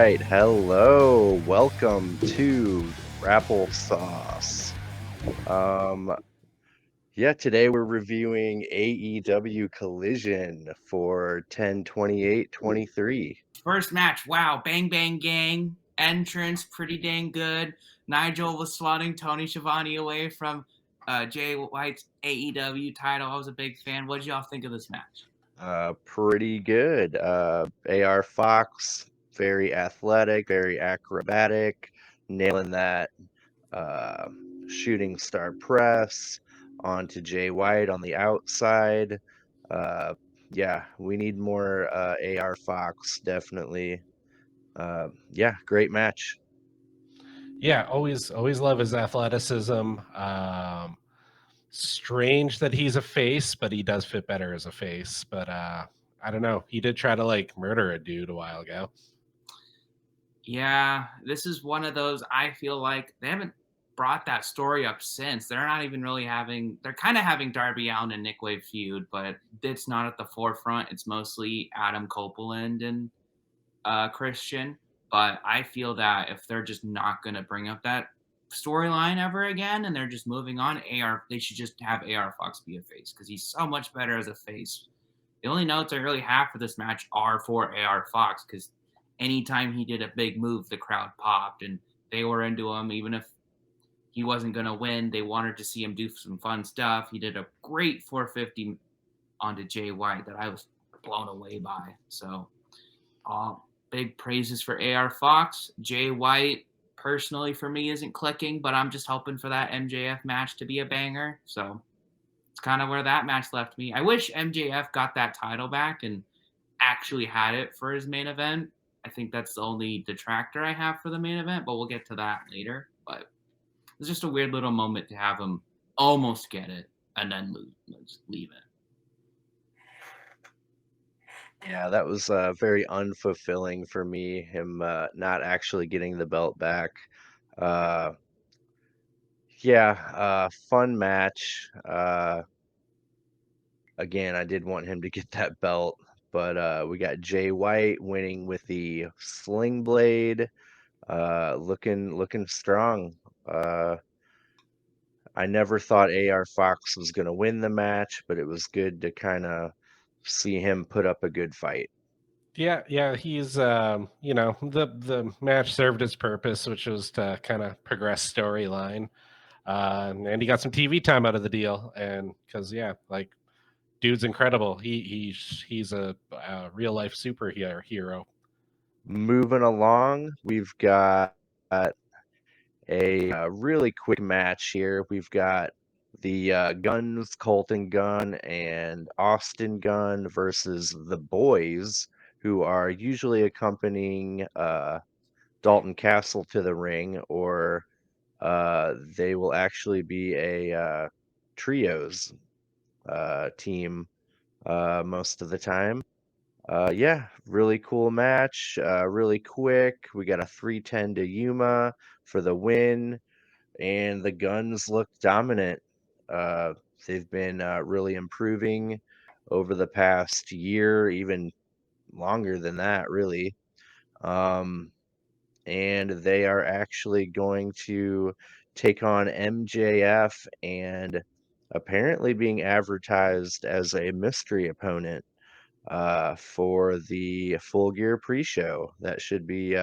right. Hello. Welcome to Grapple-Sauce. Um, today we're reviewing AEW Collision for 10/28/23. First match, wow, bang bang gang, entrance, pretty dang good. Nigel was swatting Tony Schiavone away from Jay White's AEW title. I was a big fan. What did y'all think of this match? Pretty good. AR Fox, very athletic, very acrobatic, nailing that uh, shooting star press onto Jay White on the outside. Uh, we need more AR Fox, definitely. Great match. Yeah, always love his athleticism. Strange that he's a face, but he does fit better as a face. But I don't know. He did try to murder a dude a while ago. Yeah, this is one of those. I feel like they haven't brought that story up since. They're not even really having. They're kind of having Darby Allin and Nick Wave feud, but it's not at the forefront. It's mostly Adam Copeland and Christian. But I feel that if they're just not going to bring up that storyline ever again and they're just moving on, they should just have AR Fox be a face because he's so much better as a face. The only notes I really have for this match are for AR Fox because anytime he did a big move, the crowd popped and they were into him. Even if he wasn't going to win, they wanted to see him do some fun stuff. He did a great 450 onto Jay White that I was blown away by. So, big praises for AR Fox. Jay White, personally for me, isn't clicking, but I'm just hoping for that MJF match to be a banger. So it's kind of where that match left me. I wish MJF got that title back and actually had it for his main event. I think that's the only detractor I have for the main event, but we'll get to that later. But it's just a weird little moment to have him almost get it and then leave it. Yeah, that was very unfulfilling for me, him not actually getting the belt back. Uh, Fun match. Again, I did want him to get that belt, but we got Jay White winning with the Sling Blade, looking strong. I never thought AR Fox was going to win the match, but it was good to kind of see him put up a good fight. Yeah, he's the match served its purpose, which was to kind of progress storyline. And he got some TV time out of the deal, and because dude's incredible. He's a real life superhero. Moving along, we've got a really quick match here. We've got the Guns, Colton Gunn and Austin Gunn versus the Boys, who are usually accompanying Dalton Castle to the ring, or they will actually be a trios team most of the time. Really cool match. Really quick. We got a 310 to Yuma for the win, and the Guns look dominant. Uh, they've been really improving over the past year, even longer than that, really. Um, and they are actually going to take on MJF and apparently being advertised as a mystery opponent for the Full Gear pre-show. That should be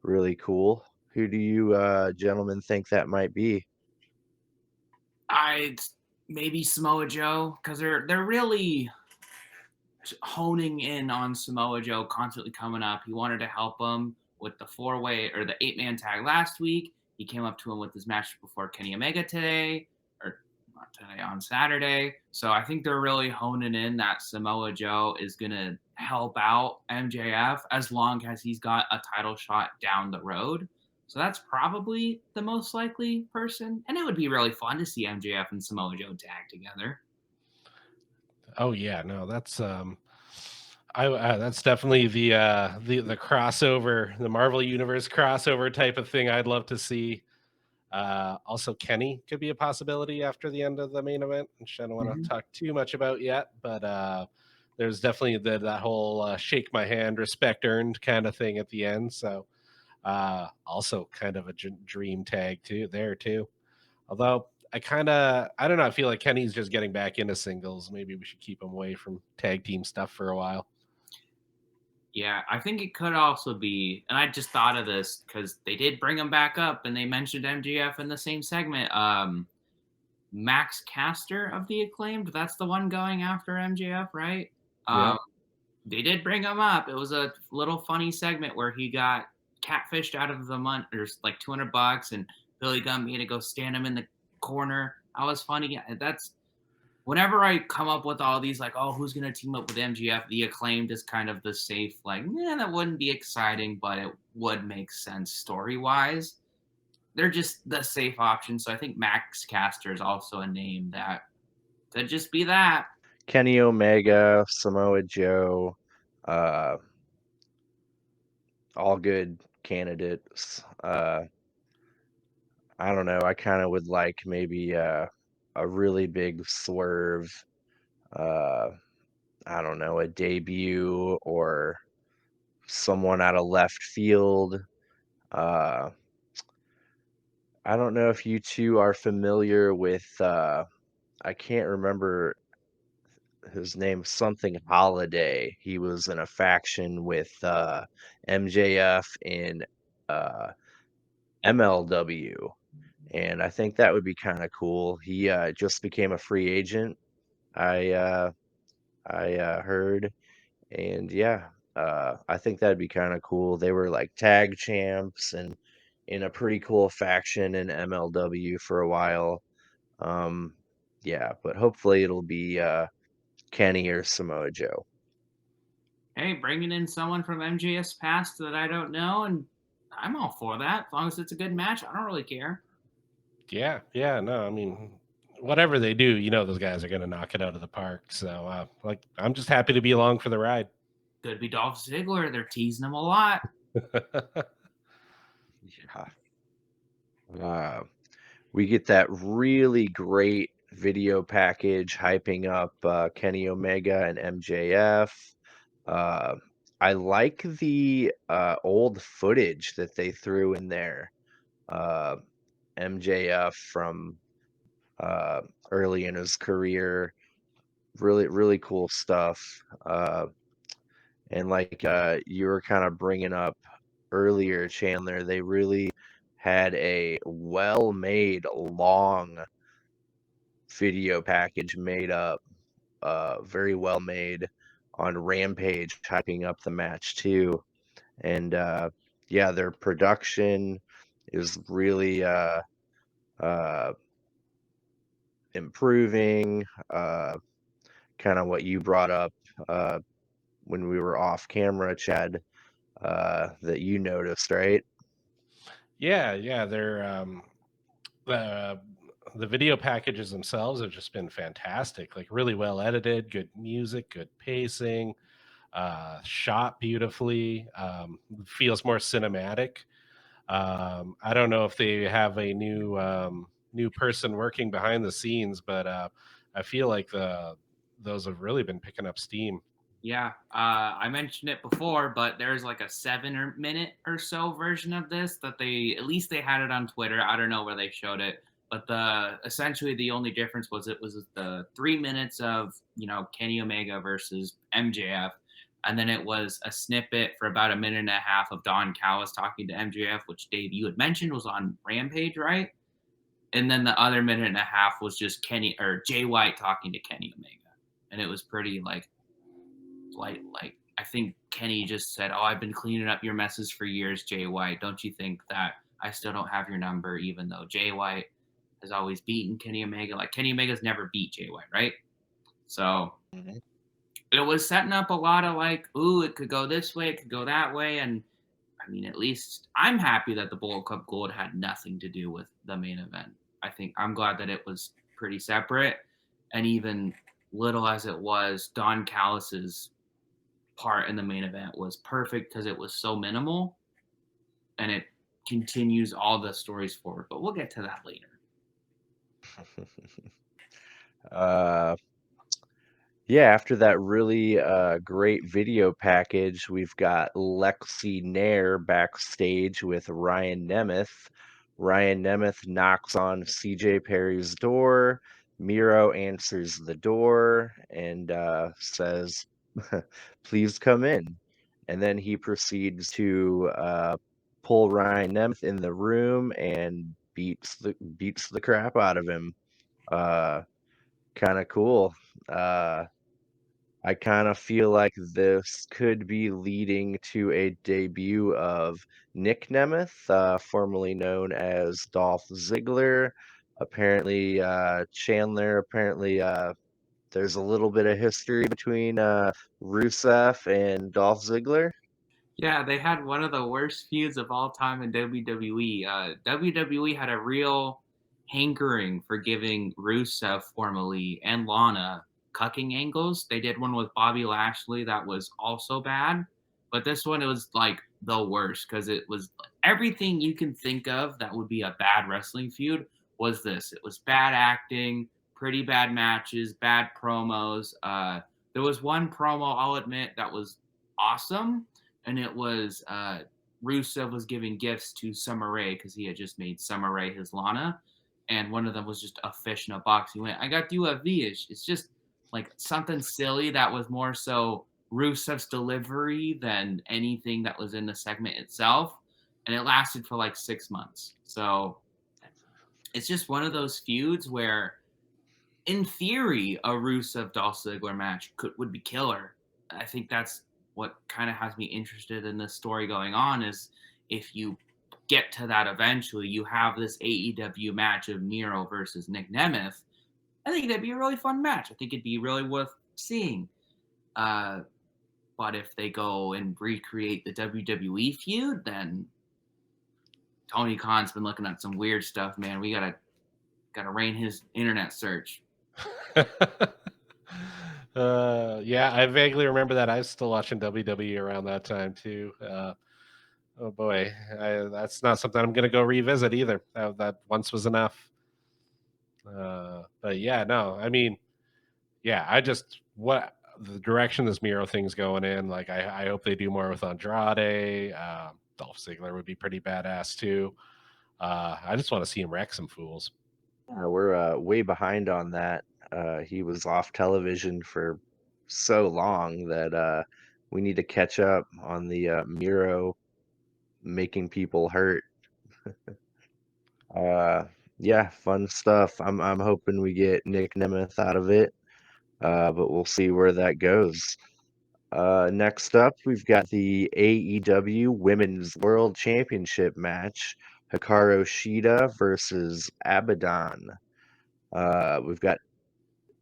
really cool. Who do you gentlemen think that might be? I'd maybe Samoa Joe because they're really honing in on Samoa Joe constantly coming up. He wanted to help him with the 4-way or the 8-man tag last week. He came up to him with his match before Kenny Omega today, or not today, on Saturday. So I think they're really honing in that Samoa Joe is going to help out MJF as long as he's got a title shot down the road. So that's probably the most likely person. And it would be really fun to see MJF and Samoa Joe tag together. Oh yeah, no, that's that's definitely the crossover, the Marvel Universe crossover type of thing I'd love to see. Also, Kenny could be a possibility after the end of the main event, which I don't want to talk too much about yet. But there's definitely that whole shake my hand, respect earned kind of thing at the end. So Also kind of a dream tag too. Although I don't know. I feel like Kenny's just getting back into singles. Maybe we should keep him away from tag team stuff for a while. Yeah, I think it could also be, and I just thought of this because they did bring him back up and they mentioned MJF in the same segment. Max Caster of the Acclaimed, that's the one going after MJF, right? Yeah. They did bring him up. It was a little funny segment where he got catfished out of the month. There's like $200, and Billy Gunn made to go stand him in the corner. That was funny. That's whenever I come up with all these, like, oh, who's gonna team up with MGF? The Acclaimed is kind of the safe, like, that wouldn't be exciting, but it would make sense story wise. They're just the safe option. So I think Max Caster is also a name that could just be that. Kenny Omega, Samoa Joe, uh, all good candidates. I don't know. I kind of would like maybe a really big swerve. Uh, I don't know, a debut or someone out of left field. Uh, I don't know if you two are familiar with. I can't remember his name, something Holiday. He was in a faction with MJF in uh, MLW, and I think that would be kind of cool. He just became a free agent. I uh, I heard, and yeah, I think that'd be kind of cool. They were like tag champs and in a pretty cool faction in MLW for a while. Um, yeah, but hopefully it'll be Kenny or Samoa Joe. Hey, bringing in someone from MJF's past that I don't know, and I'm all for that. As long as it's a good match, I don't really care. Yeah, yeah, no, I mean, whatever they do, those guys are going to knock it out of the park. So, I'm just happy to be along for the ride. Could be Dolph Ziggler. They're teasing him a lot. Yeah. We get that really great video package hyping up Kenny Omega and MJF. Uh, I like the old footage that they threw in there. Uh, MJF from uh, early in his career. Really, really cool stuff. And like you were kind of bringing up earlier, Chandler, they really had a well-made, long video package made up, very well made on Rampage, hyping up the match too. And yeah, their production is really uh, improving. Kind of what you brought up uh, when we were off camera, Chad, that you noticed, right? Yeah, yeah, uh, the video packages themselves have just been fantastic. Like really well edited, good music, good pacing, shot beautifully. Feels more cinematic. I don't know if they have a new person working behind the scenes, but I feel like those have really been picking up steam. Yeah, I mentioned it before, but there's like a 7 minute or so version of this that they at least they had it on Twitter. I don't know where they showed it, but the essentially the only difference was it was the 3 minutes of Kenny Omega versus MJF, and then it was a snippet for about a minute and a half of Don Callis talking to MJF, which Dave you had mentioned was on Rampage, right? And then the other minute and a half was just Kenny or Jay White talking to Kenny Omega, and it was pretty like I think Kenny just said, "Oh, I've been cleaning up your messes for years, Jay White. Don't you think that I still don't have your number, even though Jay White has always beaten Kenny Omega? Like Kenny Omega's never beat Jay White, right? So Mhm. it was setting up a lot of like, ooh, it could go this way, it could go that way, and I mean, at least I'm happy that the Bullet Club Gold had nothing to do with the main event. I think I'm glad that it was pretty separate, and even little as it was, Don Callis's part in the main event was perfect because it was so minimal and it continues all the stories forward. But we'll get to that later. uh, Yeah, after that really great video package, we've got Lexi Nair backstage with Ryan Nemeth. Ryan Nemeth knocks on CJ Perry's door. Miro answers the door and says, "Please come in." And then he proceeds to pull Ryan Nemeth in the room and beats the crap out of him. Uh, Kind of cool. Uh, I kind of feel like this could be leading to a debut of Nick Nemeth, formerly known as Dolph Ziggler. Apparently, Chandler, there's a little bit of history between Rusev and Dolph Ziggler. Yeah, they had one of the worst feuds of all time in WWE. WWE had a real hankering for giving Rusev formerly and Lana cucking angles. They did one with Bobby Lashley that was also bad, but this one it was like the worst because it was everything you can think of that would be a bad wrestling feud was this. It was bad acting, pretty bad matches, bad promos. There was one promo I'll admit that was awesome, and it was Rusev was giving gifts to Summer Rae because he had just made Summer Rae his Lana, and one of them was just a fish in a box. He went, "I got you a V-ish." It's just like something silly that was more so Rusev's delivery than anything that was in the segment itself, and it lasted for like 6 months. So it's just one of those feuds where in theory, a Rusev Dolph Ziggler match would be killer. I think that's what kind of has me interested in this story going on is if you get to that eventually, you have this AEW match of Miro versus Nick Nemeth. I think that'd be a really fun match. I think it'd be really worth seeing. Uh, but if they go and recreate the WWE feud, then Tony Khan's been looking at some weird stuff, man. We gotta rein his internet search. Yeah, I vaguely remember that. I was still watching WWE around that time too. Oh boy, that's not something I'm gonna go revisit either. That once was enough. But yeah, no, I mean, yeah, I just what the direction this Miro thing's going in. Like, I hope they do more with Andrade. Dolph Ziggler would be pretty badass too. I just want to see him wreck some fools. We're way behind on that. He was off television for so long that we need to catch up on the Miro making people hurt. Uh, yeah, fun stuff. I'm hoping we get Nick Nemeth out of it, but we'll see where that goes. Next up, we've got the AEW Women's World Championship match: Hikaru Shida versus Abaddon. We've got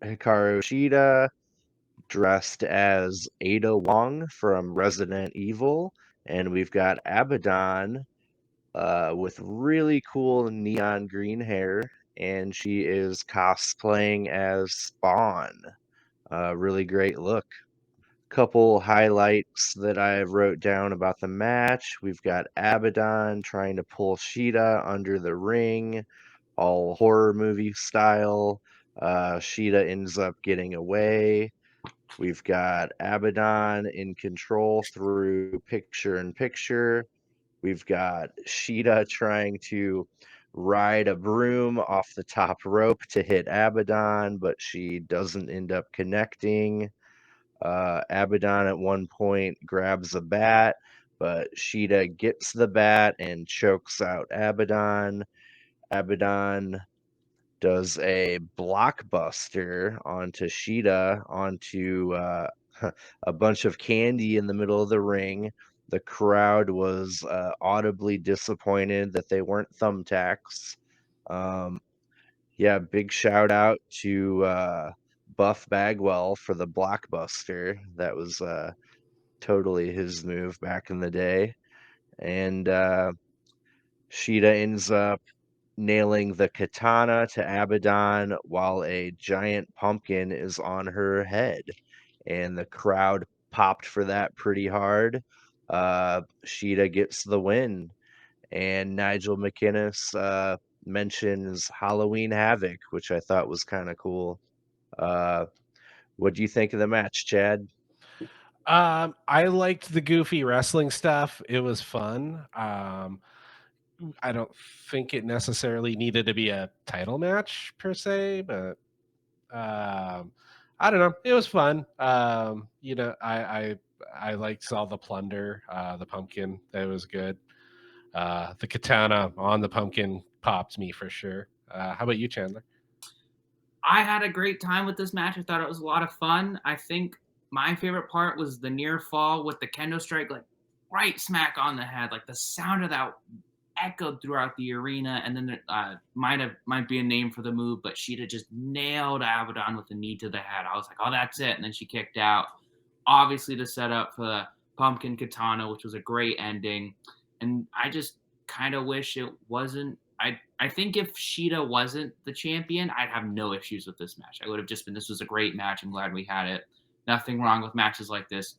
Hikaru Shida dressed as Ada Wong from Resident Evil, and we've got Abaddon with really cool neon green hair, and she is cosplaying as Spawn. Really great look. Couple highlights that I wrote down about the match. We've got Abaddon trying to pull Sheeta under the ring, all horror movie style. Sheeta ends up getting away. We've got Abaddon in control through picture in picture. We've got Sheeta trying to ride a broom off the top rope to hit Abaddon, but she doesn't end up connecting. Abaddon at one point grabs a bat, but Sheeta gets the bat and chokes out Abaddon. Abaddon does a blockbuster onto Sheeta, onto a bunch of candy in the middle of the ring. The crowd was audibly disappointed that they weren't thumbtacks. Um, yeah, big shout out to Buff Bagwell for the blockbuster. That was totally his move back in the day. And Sheeta ends up nailing the katana to Abaddon while a giant pumpkin is on her head. And the crowd popped for that pretty hard. Sheeta gets the win. And Nigel McInnes mentions Halloween Havoc, which I thought was kind of cool. Uh, What do you think of the match, Chad? I liked the goofy wrestling stuff. It was fun. I don't think it necessarily needed to be a title match per se, but I don't know. It was fun. I liked all the plunder, the pumpkin. That was good. The katana on the pumpkin popped me for sure. How about you, Chandler? I had a great time with this match. I thought it was a lot of fun. I think my favorite part was the near fall with the kendo strike, like right smack on the head. Like the sound of that echoed throughout the arena. And then might be a name for the move, but Sheeta just nailed Abaddon with a knee to the head. I was like, oh, that's it. And then she kicked out, obviously to set up for the pumpkin katana, which was a great ending. And I just kind of wish it wasn't. I think if Sheeta wasn't the champion, I'd have no issues with this match. I would have just been, this was a great match. I'm glad we had it. Nothing wrong with matches like this.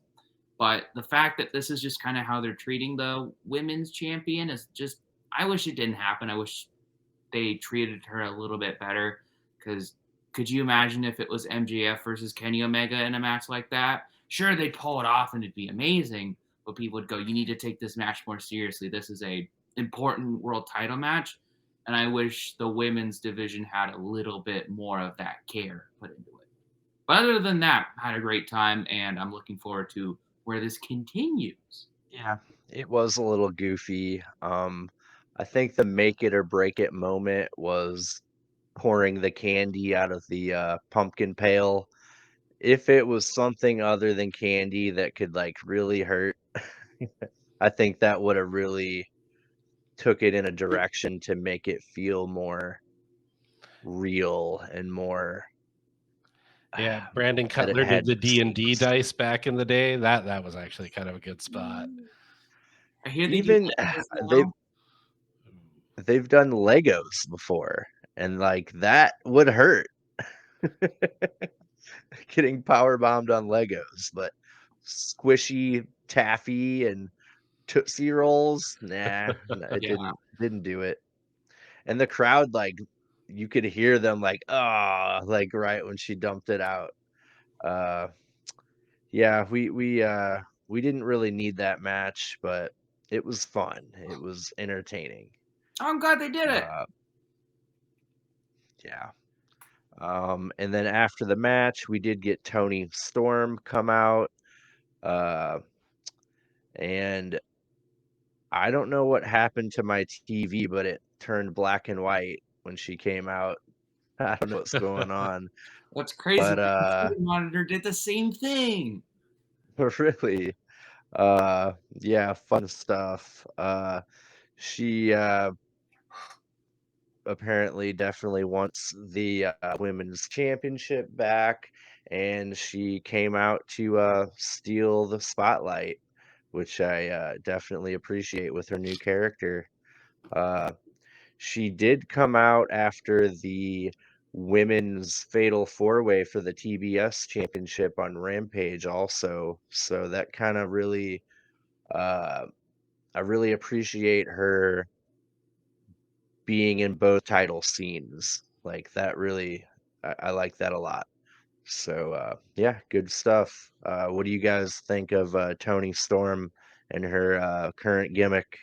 But the fact that this is just kind of how they're treating the women's champion is just, I wish it didn't happen. I wish they treated her a little bit better. Because could you imagine if it was MJF versus Kenny Omega in a match like that? Sure, they'd pull it off and it'd be amazing. But people would go, you need to take this match more seriously. This is a important world title match. And I wish the women's division had a little bit more of that care put into it. But other than that, I had a great time, and I'm looking forward to where this continues. Yeah, it was a little goofy. I think the make it or break it moment was pouring the candy out of the pumpkin pail. If it was something other than candy that could like really hurt, I think that would have really took it in a direction to make it feel more real and more Yeah, Brandon that it Cutler did had the D&D stakes. dice back in the day. That was actually kind of a good spot. I hear they do Even Legos they've now. they've done Legos before, and like that would hurt getting power bombed on Legos, but squishy taffy and Tootsie Rolls, nah, it Yeah. didn't do it. And the crowd, like, you could hear them like, "Ah," like, right when she dumped it out. Uh, yeah, we didn't really need that match, but it was fun. It was entertaining. I'm glad they did it. Uh, yeah. And then after the match, we did get Tony Storm come out, uh, and I don't know what happened to my TV, but it turned black and white when she came out. I don't know what's going on, What's crazy, but my computer monitor did the same thing. really, yeah, fun stuff. She apparently definitely wants the women's championship back, and she came out to steal the spotlight, which I definitely appreciate with her new character. Uh, She did come out after the women's fatal four-way for the TBS championship on Rampage also. So that kind of really uh I really appreciate her being in both title scenes. Like that really I like that a lot. So yeah, good stuff. What do you guys think of Tony Storm and her current gimmick?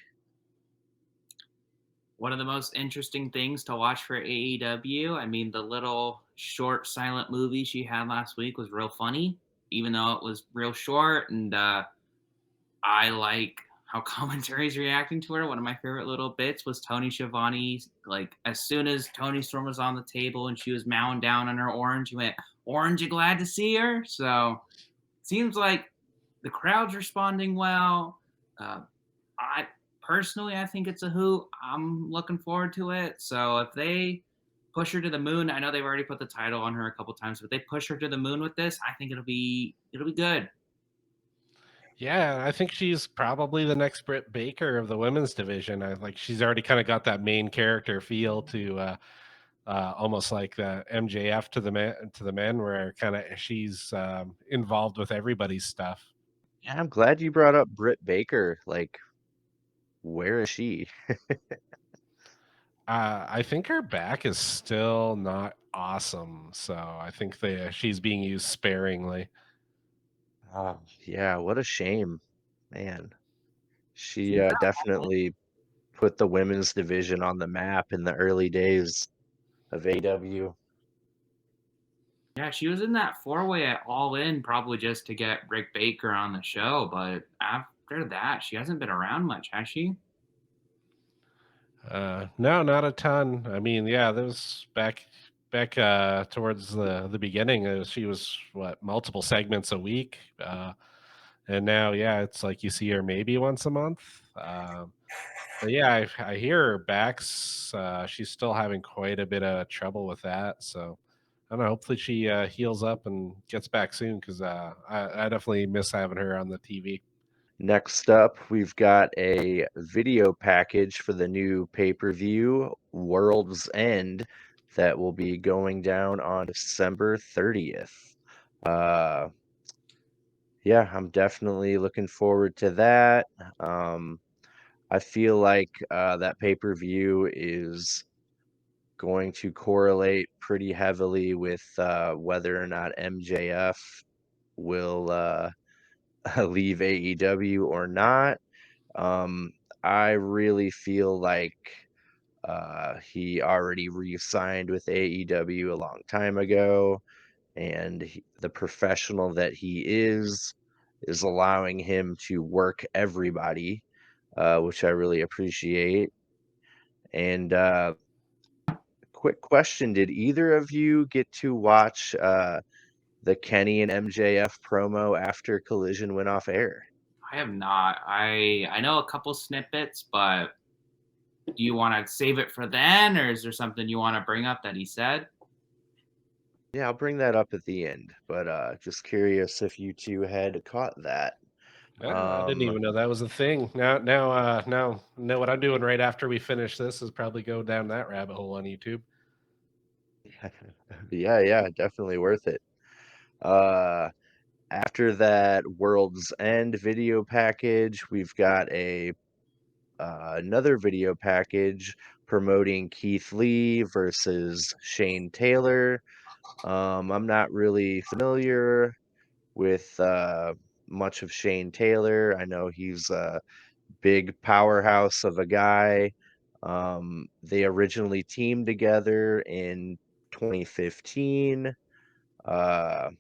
One of the most interesting things to watch for AEW. I mean, the little short silent movie she had last week was real funny, even though it was real short. And I like how commentary's reacting to her. One of my favorite little bits was Tony Schiavone. Like, as soon as Tony Storm was on the table and she was mowing down on her orange, he went, "Orange, you glad to see her?" So, seems like the crowd's responding well. I personally, I think it's a hoot. I'm looking forward to it. So if they push her to the moon, I know they've already put the title on her a couple times, but they push her to the moon with this, I think it'll be good. Yeah, I think she's probably the next Britt Baker of the women's division. I like she's already kind of got that main character feel to almost like the MJF to the men, where kind of she's involved with everybody's stuff. Yeah, I'm glad you brought up Britt Baker. Like, where is she? I think her back is still not awesome, so I think she's being used sparingly. Oh, yeah, what a shame, man. She She's definitely put the women's division on the map in the early days of AEW. Yeah, she was in that four-way at All In probably just to get Rick Baker on the show, but after that, she hasn't been around much, has she? No, not a ton. I mean, yeah, there was back towards the beginning. She was what, multiple segments a week, and now, yeah, it's like you see her maybe once a month. But yeah, I hear her back's. She's still having quite a bit of trouble with that. So I don't know. Hopefully, she heals up and gets back soon because I definitely miss having her on the TV. Next up, we've got a video package for the new pay-per-view, World's End, that will be going down on December 30th. Uh, yeah, I'm definitely looking forward to that. Um, I feel like that pay-per-view is going to correlate pretty heavily with whether or not MJF will leave AEW or not. Um, I really feel like he already re-signed with AEW a long time ago, and the professional that he is allowing him to work everybody, which I really appreciate. And quick question: did either of you get to watch the Kenny and MJF promo after Collision went off air? I have not. I know a couple snippets, but do you want to save it for then, or is there something you want to bring up that he said? Yeah, I'll bring that up at the end, but just curious if you two had caught that. I didn't Um, even know that was a thing. Now know what I'm doing right after we finish this is probably go down that rabbit hole on YouTube. yeah, definitely worth it. Uh, After that World's End video package, we've got a another video package promoting Keith Lee versus Shane Taylor. I'm not really familiar with much of Shane Taylor. I know he's a big powerhouse of a guy. They originally teamed together in 2015. Uh,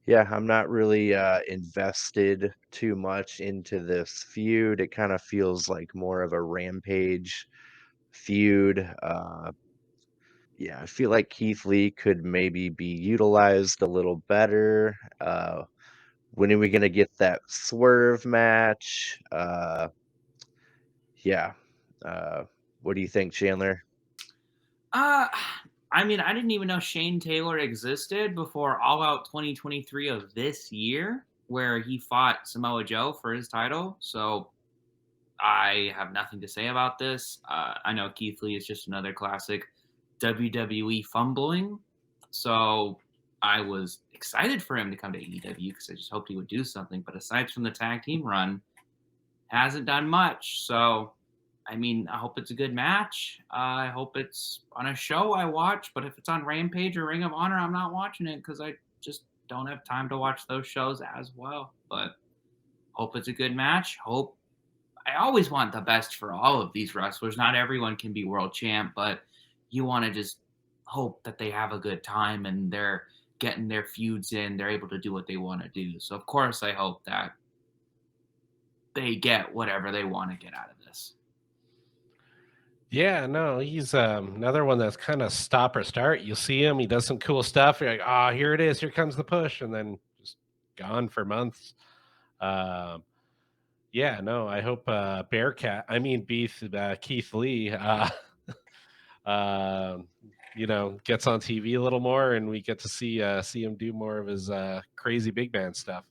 yeah, I'm not really invested too much into this feud. It kind of feels like more of a Rampage feud. Yeah, I feel like Keith Lee could maybe be utilized a little better. When are we gonna get that swerve match? Yeah. Uh, what do you think, Chandler? Uh, I mean, I didn't even know Shane Taylor existed before All Out 2023 of this year, where he fought Samoa Joe for his title. So I have nothing to say about this. I know Keith Lee is just another classic WWE fumbling. So I was excited for him to come to AEW because I just hoped he would do something. But aside from the tag team run, hasn't done much. So, I mean, I hope it's a good match. I hope it's on a show I watch. But if it's on Rampage or Ring of Honor, I'm not watching it because I just don't have time to watch those shows as well. But hope it's a good match. Hope I always want the best for all of these wrestlers. Not everyone can be world champ, but you want to just hope that they have a good time and they're getting their feuds in. They're able to do what they want to do. So, of course, I hope that they get whatever they want to get out of this. Yeah, no, he's another one that's kind of stop or start. You see him, he does some cool stuff. You're like, ah, here it is, here comes the push, and then just gone for months. Um, yeah, no, I hope Keith Lee, um, gets on TV a little more, and we get to see him do more of his crazy big man stuff.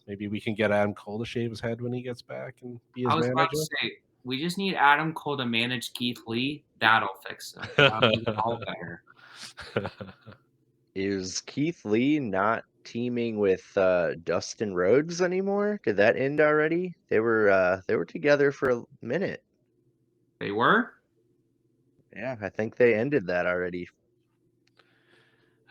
Maybe we can get Adam Cole to shave his head when he gets back and be I his was about to manager. say, we just need Adam Cole to manage Keith Lee. That'll fix it. That'll make it all better. Is Keith Lee not teaming with Dustin Rhodes anymore? Did that end already? They were together for a minute. They were? Yeah, I think they ended that already.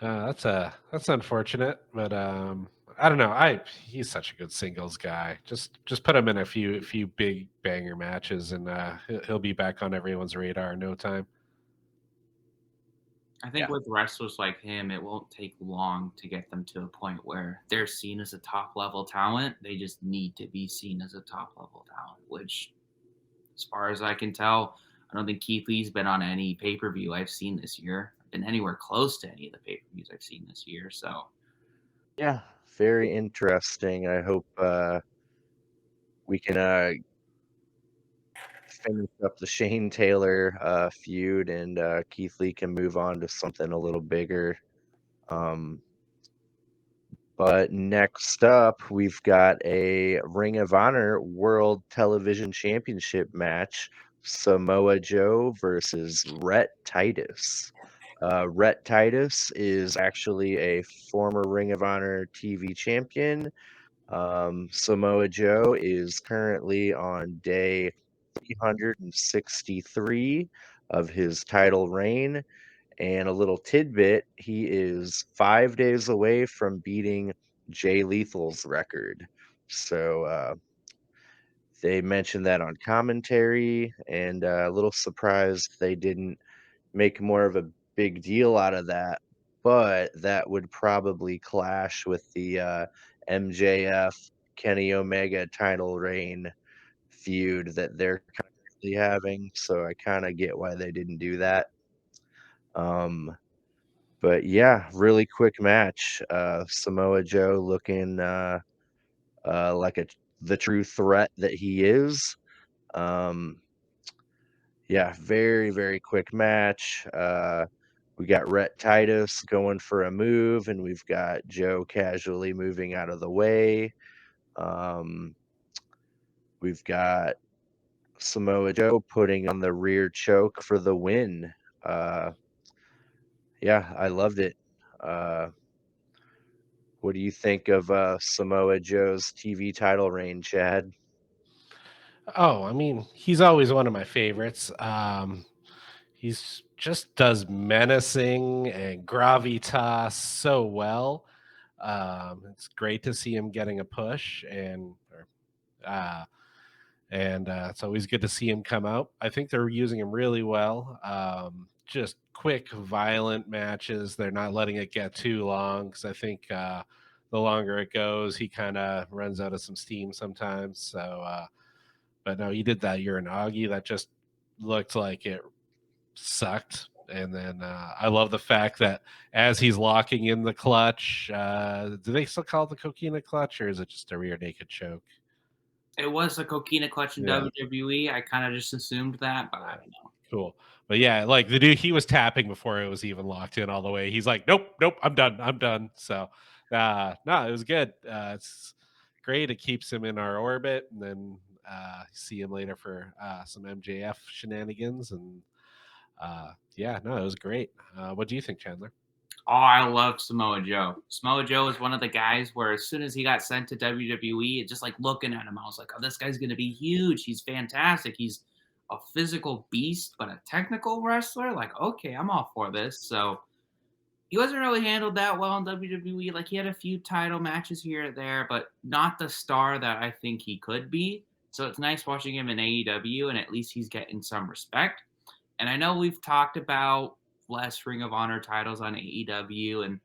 That's unfortunate, but I don't know. He's such a good singles guy. Just put him in a few big banger matches, and he'll be back on everyone's radar in no time. I think with wrestlers like him, it won't take long to get them to a point where they're seen as a top level talent. They just need to be seen as a top level talent, which, as far as I can tell, I don't think Keith Lee's been on any pay per view I've seen this year, been anywhere close to any of the pay per views I've seen this year. So Yeah, very interesting. I hope we can finish up the Shane Taylor feud, and Keith Lee can move on to something a little bigger. Um, but next up, we've got a Ring of Honor World Television Championship match: Samoa Joe versus Rhett Titus. Rhett Titus is actually a former Ring of Honor TV champion. Samoa Joe is currently on day 363 of his title reign. And a little tidbit, he is 5 days away from beating Jay Lethal's record. So they mentioned that on commentary, and a little surprised they didn't make more of a big deal out of that. But that would probably clash with the MJF Kenny Omega title reign feud that they're currently having. So I kind of get why they didn't do that. Um, but yeah, really quick match. Samoa Joe looking like the true threat that he is. Um, yeah, very, very quick match. We got Rhett Titus going for a move, and we've got Joe casually moving out of the way. Um, we've got Samoa Joe putting on the rear choke for the win. Uh, yeah, I loved it. Uh, what do you think of Samoa Joe's TV title reign, Chad? Oh, I mean, he's always one of my favorites. He's just does menacing and gravitas so well. It's great to see him getting a push, uh, and it's always good to see him come out. I think they're using him really well. Just quick, violent matches. They're not letting it get too long because I think the longer it goes, he kind of runs out of some steam sometimes. But no, he did that Uranagi that just looked like it sucked. And then I love the fact that as he's locking in the clutch, do they still call it the coquina clutch, or is it just a rear naked choke? it was a coquina clutch in Yeah. WWE. I kind of just assumed that, but I Yeah. don't know. Cool. But yeah, like the dude, he was tapping before it was even locked in all the way. He's like, nope, nope, I'm done. I'm done. So, no, it was good. It's great. It keeps him in our orbit. And then see him later for some MJF shenanigans. And yeah, no, it was great. What do you think, Chandler? Oh, I love Samoa Joe. Samoa Joe is one of the guys where as soon as he got sent to WWE, it just like looking at him, I was like, oh, this guy's going to be huge. He's fantastic. He's a physical beast, but a technical wrestler. Like, okay, I'm all for this. So he wasn't really handled that well in WWE. Like, he had a few title matches here and there, but not the star that I think he could be. So it's nice watching him in AEW, and at least he's getting some respect. And I know we've talked about less Ring of Honor titles on AEW and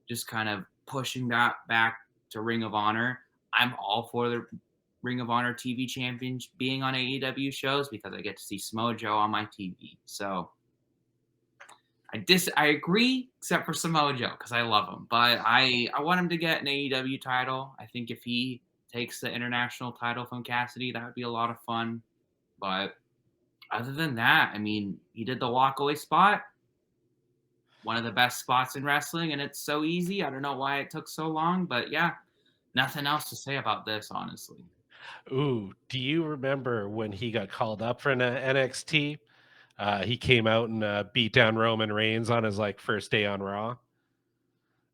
just kind of pushing that back to Ring of Honor. I'm all for the Ring of Honor TV champions being on AEW shows because I get to see Samoa Joe on my TV. So I agree, except for Samoa Joe because I love him, but I want him to get an AEW title. I think if he takes the international title from Cassidy, that would be a lot of fun. But other than that, I mean, he did the walkaway spot, one of the best spots in wrestling, and it's so easy. I don't know why it took so long, but yeah, nothing else to say about this, honestly. Ooh, do you remember when he got called up for an NXT? He came out and beat down Roman Reigns on his like first day on Raw.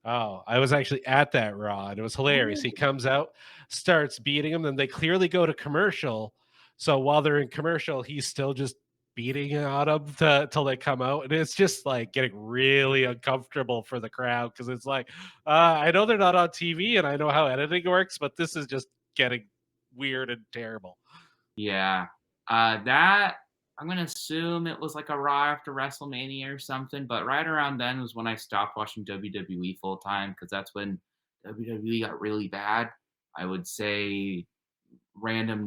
Oh, I was actually at that Raw, and it was hilarious. He comes out, starts beating him, then they clearly go to commercial. So while they're in commercial, he's still just beating on them till they come out, and it's just like getting really uncomfortable for the crowd because it's like, I know they're not on TV and I know how editing works, but this is just getting weird and terrible. Yeah. That I'm gonna assume it was like a Raw after WrestleMania or something, but right around then was when I stopped watching WWE full time because that's when WWE got really bad. I would say random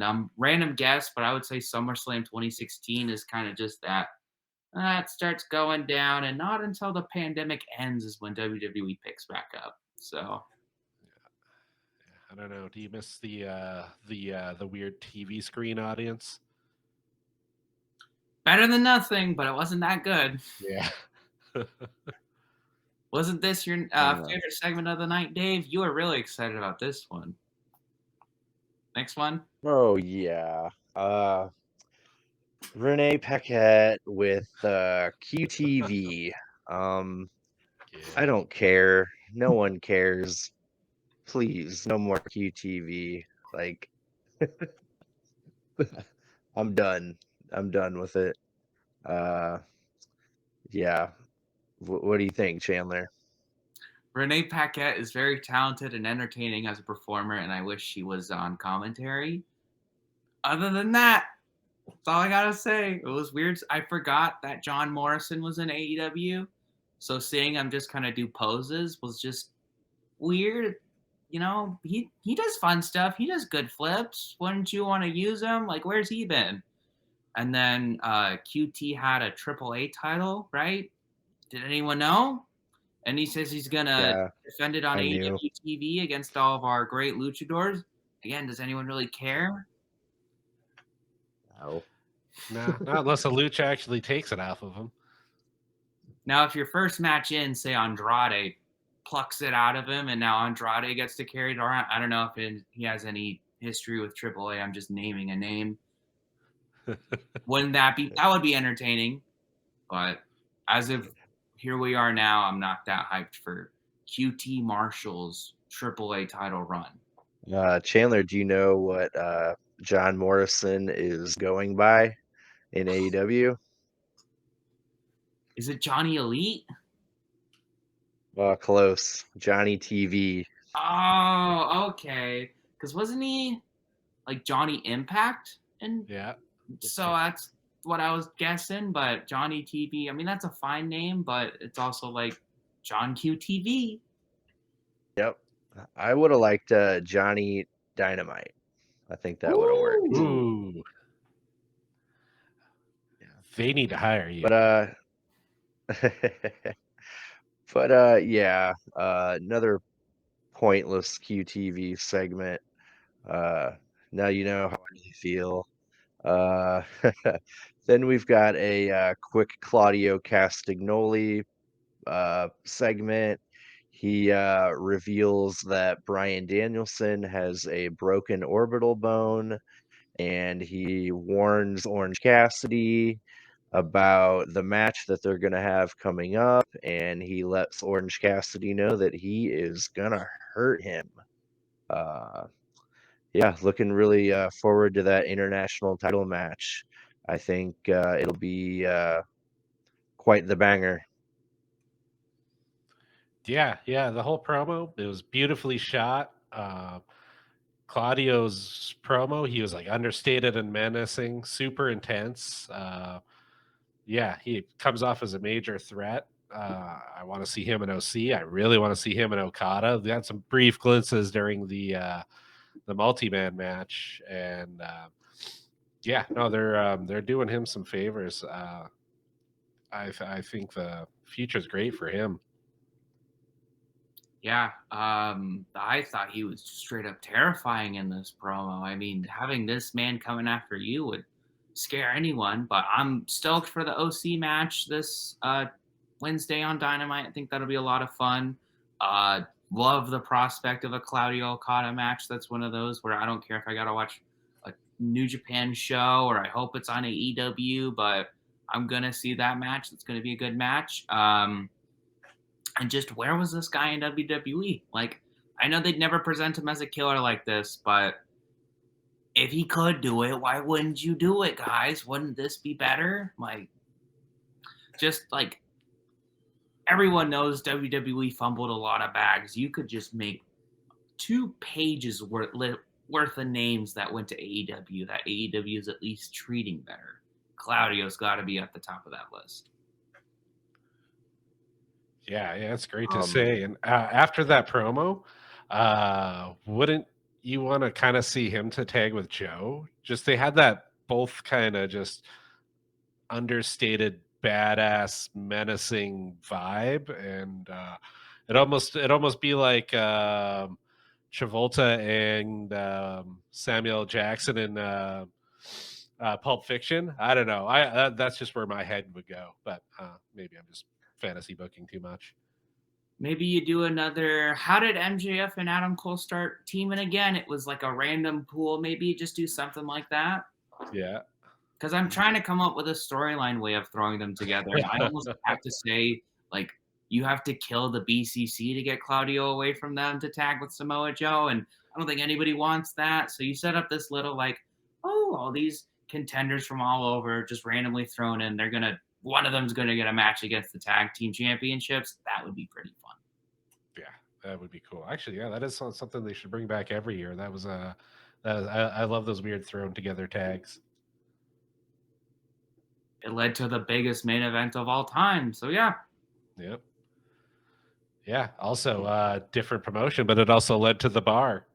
guess, but I would say SummerSlam 2016 is kind of just that. It starts going down, and not until the pandemic ends is when WWE picks back up. So I don't know. Do you miss the weird TV screen audience? better than nothing, but it wasn't that good. Yeah. Wasn't this your Uh, favorite segment of the night, Dave? You were really excited about this one. Next one. oh yeah. Renee Paquette with QTV. Um, I Yeah. don't care. No one cares. Please, no more QTV. Like, I'm done. I'm done with it. Uh, yeah. What do you think, Chandler? Renee Paquette is very talented and entertaining as a performer, and I wish she was on commentary. Other than that, that's all I gotta say. It was weird. I forgot that John Morrison was in AEW, so seeing him just kind of do poses was just weird. You know, he does fun stuff. He does good flips. Wouldn't you want to use him? Like, where's he been? And then QT had a AAA title, right? Did anyone know? And he says he's gonna Yeah, defend it on I knew. AEW TV against all of our great luchadors. Again, does anyone really care? No. No, not unless a lucha actually takes it off of him. Now, if your first match in, say Andrade, plucks it out of him, and now Andrade gets to carry it around, I don't know if he has any history with AAA. I'm just naming a name. Wouldn't that would be entertaining? But as of here we are now, I'm not that hyped for QT Marshall's AAA title run. Chandler, do you know what John Morrison is going by in AEW? Is it Johnny Elite? Close. Johnny TV. Oh, okay. Because wasn't he like Johnny Impact? And Yeah. so that's what I was guessing. But Johnny TV, I mean, that's a fine name, but it's also like John Q TV. Yep. I would have liked Johnny Dynamite. I think that would have worked. Ooh. Ooh. They need to hire you. But yeah, another pointless QTV segment. Uh, now you know how I feel. Uh, then we've got a quick Claudio Castagnoli segment. He reveals that Bryan Danielson has a broken orbital bone, and he warns Orange Cassidy about the match that they're going to have coming up, and he lets Orange Cassidy know that he is going to hurt him. Uh, yeah, looking really forward to that international title match. I think it'll be quite the banger. Yeah, the whole promo, it was beautifully shot. Claudio's promo, he was like understated and menacing, super intense. Yeah, he comes off as a major threat. I want to see him in OC. I really want to see him in Okada. We had some brief glimpses during the multi-man match, and yeah, no, they're doing him some favors. I think the future's great for him. Yeah, I thought he was straight up terrifying in this promo. I mean, having this man coming after you would scare anyone, but I'm stoked for the OC match this Wednesday on Dynamite. I think that'll be a lot of fun. Love the prospect of a Claudio Okada match. That's one of those where I don't care if I got to watch a New Japan show or I hope it's on AEW, but I'm going to see that match. It's going to be a good match. And just where was this guy in WWE? Like, I know they'd never present him as a killer like this, but if he could do it, why wouldn't you do it, guys? Wouldn't this be better? Like, just like everyone knows WWE fumbled a lot of bags. You could just make 2 pages worth of names that went to AEW that AEW is at least treating better. Claudio's got to be at the top of that list. Yeah, it's great to Um, say. And after that promo, wouldn't you want to kind of see him to tag with Joe? Just they had that both kind of just understated, badass, menacing vibe, and it almost be like Travolta and Samuel Jackson in Pulp Fiction. I don't know. That's just where my head would go, but maybe I'm just fantasy booking too much. Maybe you do another. How did MJF and Adam Cole start teaming again? It was like a random pool. Maybe you just do something like that. Yeah. Because I'm trying to come up with a storyline way of throwing them together. And I almost have to say, like, you have to kill the BCC to get Claudio away from them to tag with Samoa Joe. And I don't think anybody wants that. So you set up this little, like, oh, all these contenders from all over just randomly thrown in. One of them's going to get a match against the tag team championships. That would be pretty fun. Yeah, that would be cool. Actually, yeah, that is something they should bring back every year. That was I love those weird thrown together tags. It led to the biggest main event of all time. So, yeah. Yep. Yeah. Also, different promotion, but it also led to the bar.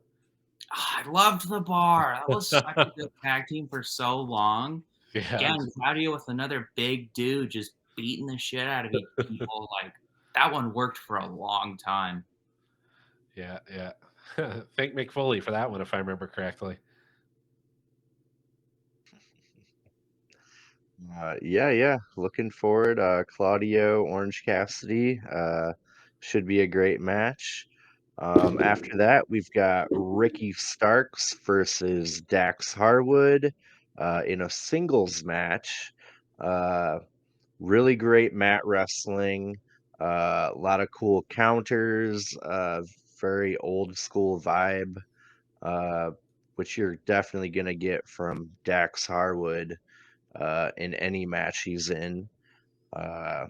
I loved the bar. That was such a good tag team for so long. Yeah. Again, Claudio with another big dude just beating the shit out of people. Like, that one worked for a long time. Yeah. Thank Mick Foley for that one, if I remember correctly. yeah. Looking forward. Claudio, Orange Cassidy. Should be a great match. After that, we've got Ricky Starks versus Dax Harwood in a singles match. Uh, really great mat wrestling. A lot of cool counters. Very old school vibe, uh, which you're definitely gonna get from Dax Harwood in any match he's in. Uh,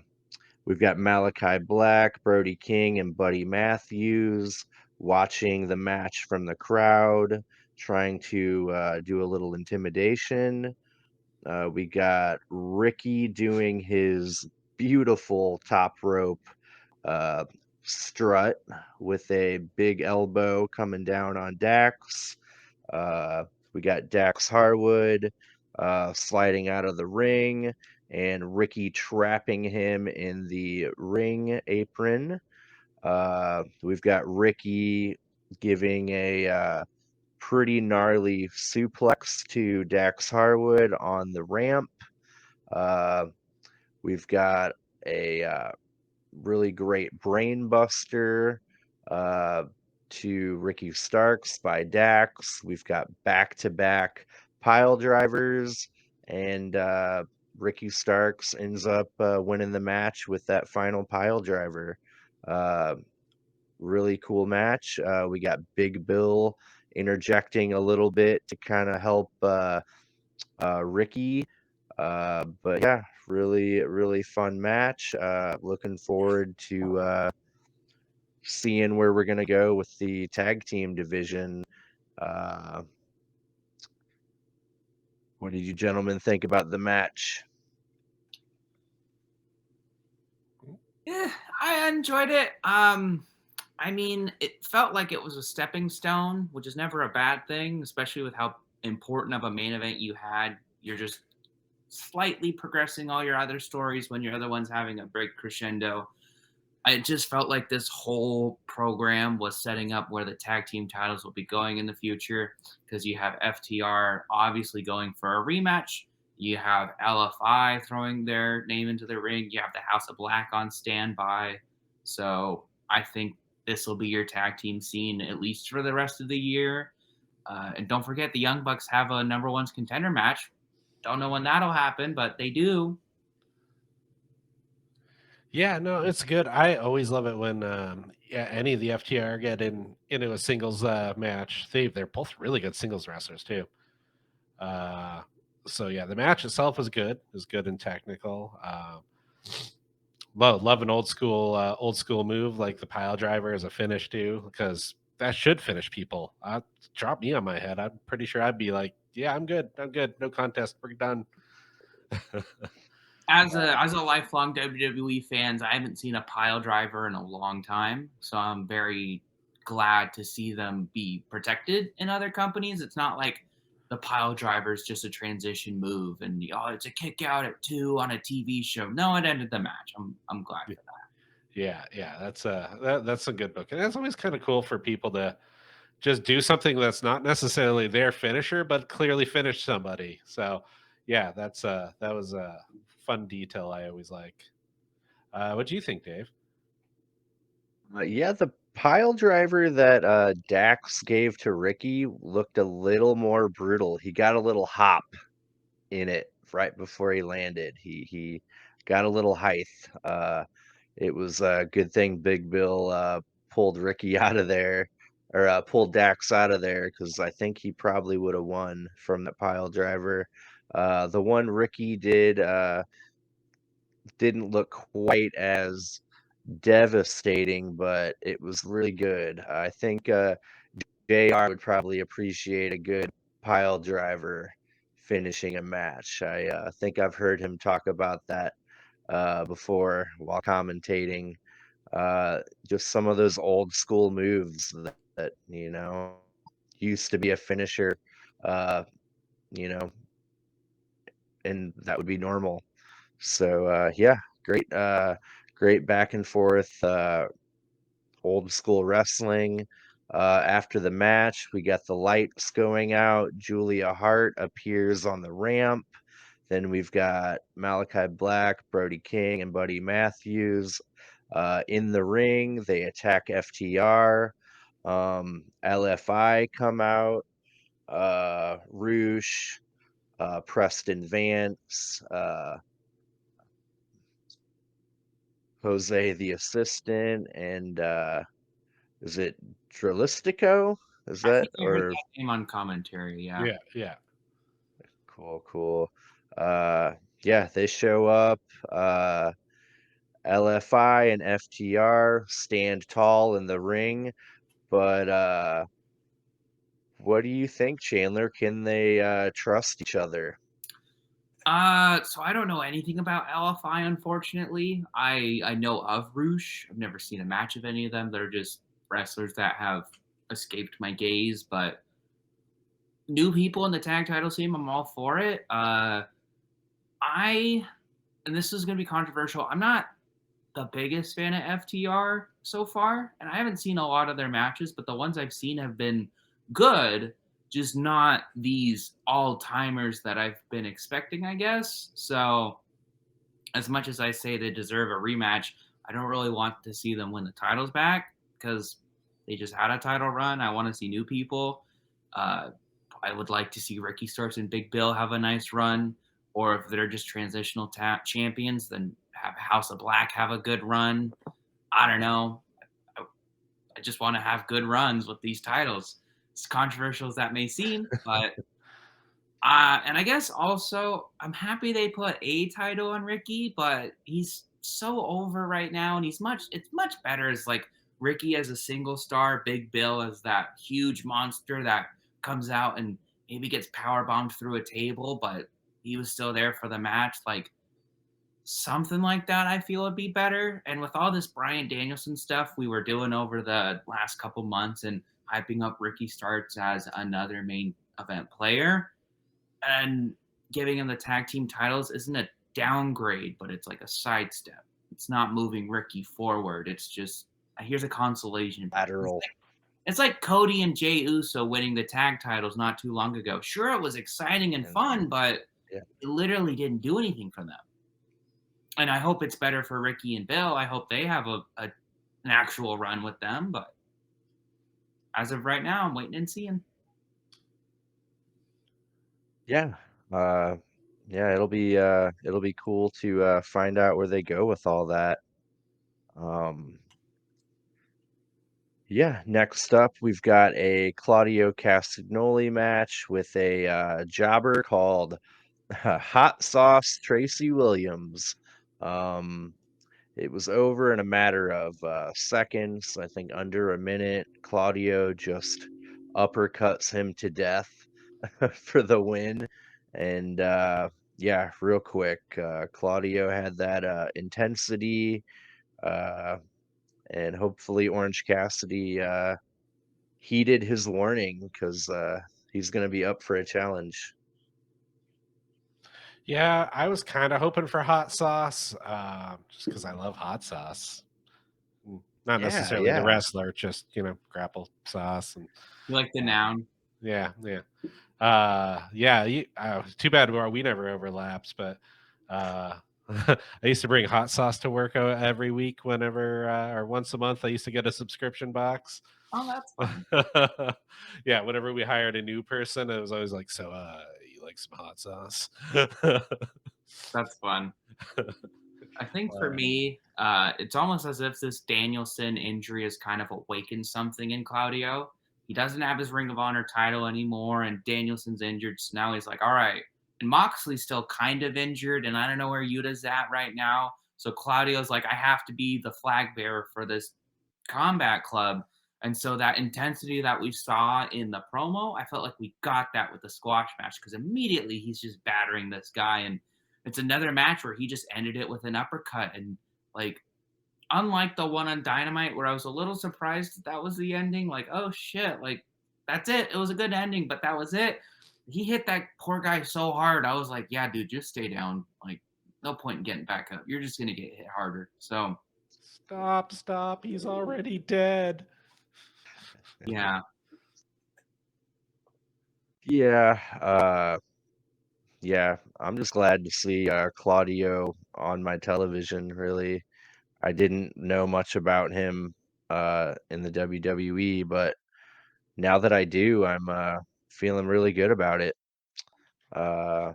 we've got Malachi Black, Brody King, and Buddy Matthews watching the match from the crowd, trying to do a little intimidation. We got Ricky doing his beautiful top rope uh, strut with a big elbow coming down on Dax. Uh, we got Dax Harwood sliding out of the ring and Ricky trapping him in the ring apron. We've got Ricky giving a pretty gnarly suplex to Dax Harwood on the ramp. Uh, we've got a really great brain buster uh, to Ricky Starks by Dax. We've got back-to-back pile drivers, and Ricky Starks ends up winning the match with that final pile driver. Uh, really cool match. We got Big Bill interjecting a little bit to kind of help Ricky. But yeah, really fun match. Looking forward to seeing where we're gonna go with the tag team division. Uh, what did you gentlemen think about the match? Yeah, I enjoyed it. I mean, it felt like it was a stepping stone, which is never a bad thing, especially with how important of a main event you had. You're just slightly progressing all your other stories when your other one's having a big crescendo. I just felt like this whole program was setting up where the tag team titles will be going in the future because you have FTR obviously going for a rematch. You have LFI throwing their name into the ring. You have the House of Black on standby. So I think this will be your tag team scene at least for the rest of the year. And don't forget, the Young Bucks have a number one contender match. Don't know when that'll happen, but they do. Yeah, no, it's good. I always love it when any of the FTR get into a singles match. They're both really good singles wrestlers too. So yeah, the match itself was good. It was good and technical. Love an old school move like the pile driver as a finish too, because that should finish people. Drop me on my head. I'm pretty sure I'd be like, yeah, I'm good. I'm good. No contest. We're done. As a lifelong WWE fans, I haven't seen a pile driver in a long time, so I'm very glad to see them be protected in other companies. It's not like the pile driver is just a transition move and it's a kick out at 2 on a TV show. No, it ended the match. I'm glad for that. Yeah, that's a good book, and it's always kind of cool for people to just do something that's not necessarily their finisher, but clearly finish somebody. So, yeah, that was a fun detail I always like. What do you think, Dave? Yeah, the pile driver that Dax gave to Ricky looked a little more brutal. He got a little hop in it right before he landed. He got a little height. It was a good thing Big Bill pulled Ricky out of there, or pulled Dax out of there, because I think he probably would have won from that pile driver. The one Ricky did didn't look quite as devastating, but it was really good. I think JR would probably appreciate a good pile driver finishing a match. I think I've heard him talk about that before while commentating. Just some of those old school moves that used to be a finisher, uh, you know, and that would be normal. So yeah, great back and forth. Old school wrestling. After the match, we got the lights going out. Julia Hart appears on the ramp. Then we've got Malachi Black, Brody King, and Buddy Matthews in the ring. They attack FTR. LFI come out. Roosh, Preston Vance, Jose the assistant, and is it Drilistico? Is I that think I heard or that name on commentary. Yeah. Yeah. cool? Yeah, they show up. Uh, LFI and FTR stand tall in the ring, but what do you think, Chandler? Can they trust each other? So I don't know anything about LFI, unfortunately. I know of Roosh. I've never seen a match of any of them. They're just wrestlers that have escaped my gaze. But new people in the tag title scene, I'm all for it. I and this is gonna be controversial. I'm not the biggest fan of FTR so far, and I haven't seen a lot of their matches, but the ones I've seen have been good, just not these all timers that I've been expecting, I guess. So, as much as I say they deserve a rematch, I don't really want to see them win the titles back because they just had a title run. I want to see new people. Uh, I would like to see Ricky Starks and Big Bill have a nice run, or if they're just transitional champions, then have House of Black have a good run. I don't know. I, I just want to have good runs with these titles. As controversial as that may seem, but and I guess also I'm happy they put a title on Ricky, but he's so over right now, and it's much better as like Ricky as a single star, Big Bill as that huge monster that comes out and maybe gets power bombed through a table, but he was still there for the match. Like something like that, I feel would be better. And with all this Brian Danielson stuff we were doing over the last couple months and hyping up Ricky Starks as another main event player and giving him the tag team titles isn't a downgrade, but it's like a sidestep. It's not moving Ricky forward. It's just here's a consolation prize. Lateral. It's like Cody and Jey Uso winning the tag titles not too long ago. Sure, it was exciting and And fun, but yeah, it literally didn't do anything for them. And I hope it's better for Ricky and Bill. I hope they have an actual run with them. But as of right now, I'm waiting and seeing. yeah, uh, yeah. It'll be cool to find out where they go with all that. Um, Yeah, next up, we've got a Claudio Castagnoli match with a jobber called Hot Sauce Tracy Williams. Um, it was over in a matter of seconds, I think under a minute. Claudio just uppercuts him to death for the win. And yeah, real quick, Claudio had that intensity, uh, and hopefully Orange Cassidy heeded his warning because he's going to be up for a challenge. Yeah, I was kind of hoping for hot sauce, just because I love hot sauce. Not Yeah, necessarily the yeah. wrestler, just grapple sauce and You like the um, noun? yeah, yeah. Yeah, too bad we never overlapped, but uh, I used to bring hot sauce to work every week whenever or once a month. I used to get a subscription box. Oh, that's fun. Yeah, whenever we hired a new person, it was always like, so you like some hot sauce? That's fun. I think for Uh, me, it's almost as if this Danielson injury has kind of awakened something in Claudio. He doesn't have his Ring of Honor title anymore, and Danielson's injured. So now he's like, all right. And Moxley's still kind of injured, and I don't know where Yuta's at right now. So Claudio's like, I have to be the flag bearer for this combat club. And so that intensity that we saw in the promo, I felt like we got that with the squash match because immediately he's just battering this guy. And it's another match where he just ended it with an uppercut. And like, unlike the one on Dynamite where I was a little surprised that was the ending, like, oh shit, like that's it. It was a good ending, but that was it. He hit that poor guy so hard. I was like, yeah, dude, just stay down. Like, no point in getting back up. You're just gonna get hit harder. So stop! He's already dead. yeah. Yeah, yeah, I'm just glad to see Claudio on my television, really. I didn't know much about him in the WWE, but now that I do, I'm feeling really good about it. Uh,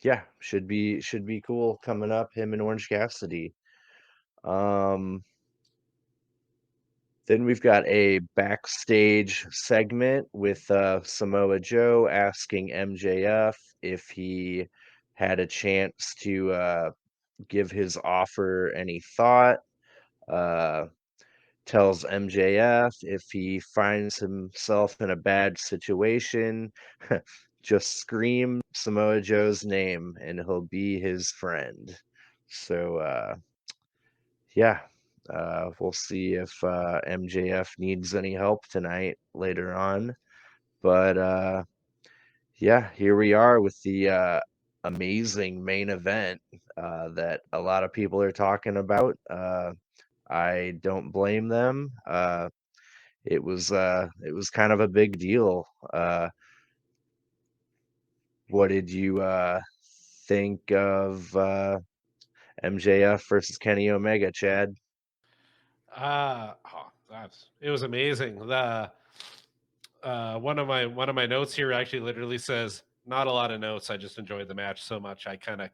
yeah, should be cool coming up, him and Orange Cassidy. Um, Then we've got a backstage segment with Samoa Joe asking MJF if he had a chance to give his offer any thought. Uh, Tells MJF if he finds himself in a bad situation, just scream Samoa Joe's name and he'll be his friend. So, yeah, we'll see if MJF needs any help tonight later on. But yeah, here we are with the amazing main event that a lot of people are talking about. I don't blame them. It was kind of a big deal. What did you think of MJF versus Kenny Omega, Chad? It was amazing. The one of my notes here actually literally says not a lot of notes. I just enjoyed the match so much I kind of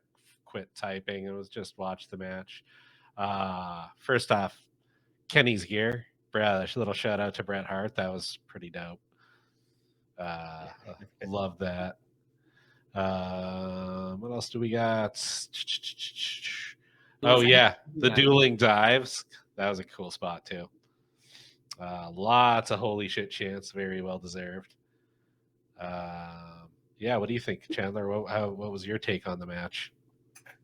quit typing and was just watch the match. First off, Kenny's gear. Little shout out to Bret Hart. That was pretty dope. Uh, love that. What else do we got? Oh yeah, the dueling dives. That was a cool spot too. Lots of holy shit chants. Very well deserved. Yeah, what do you think, Chandler? What was your take on the match?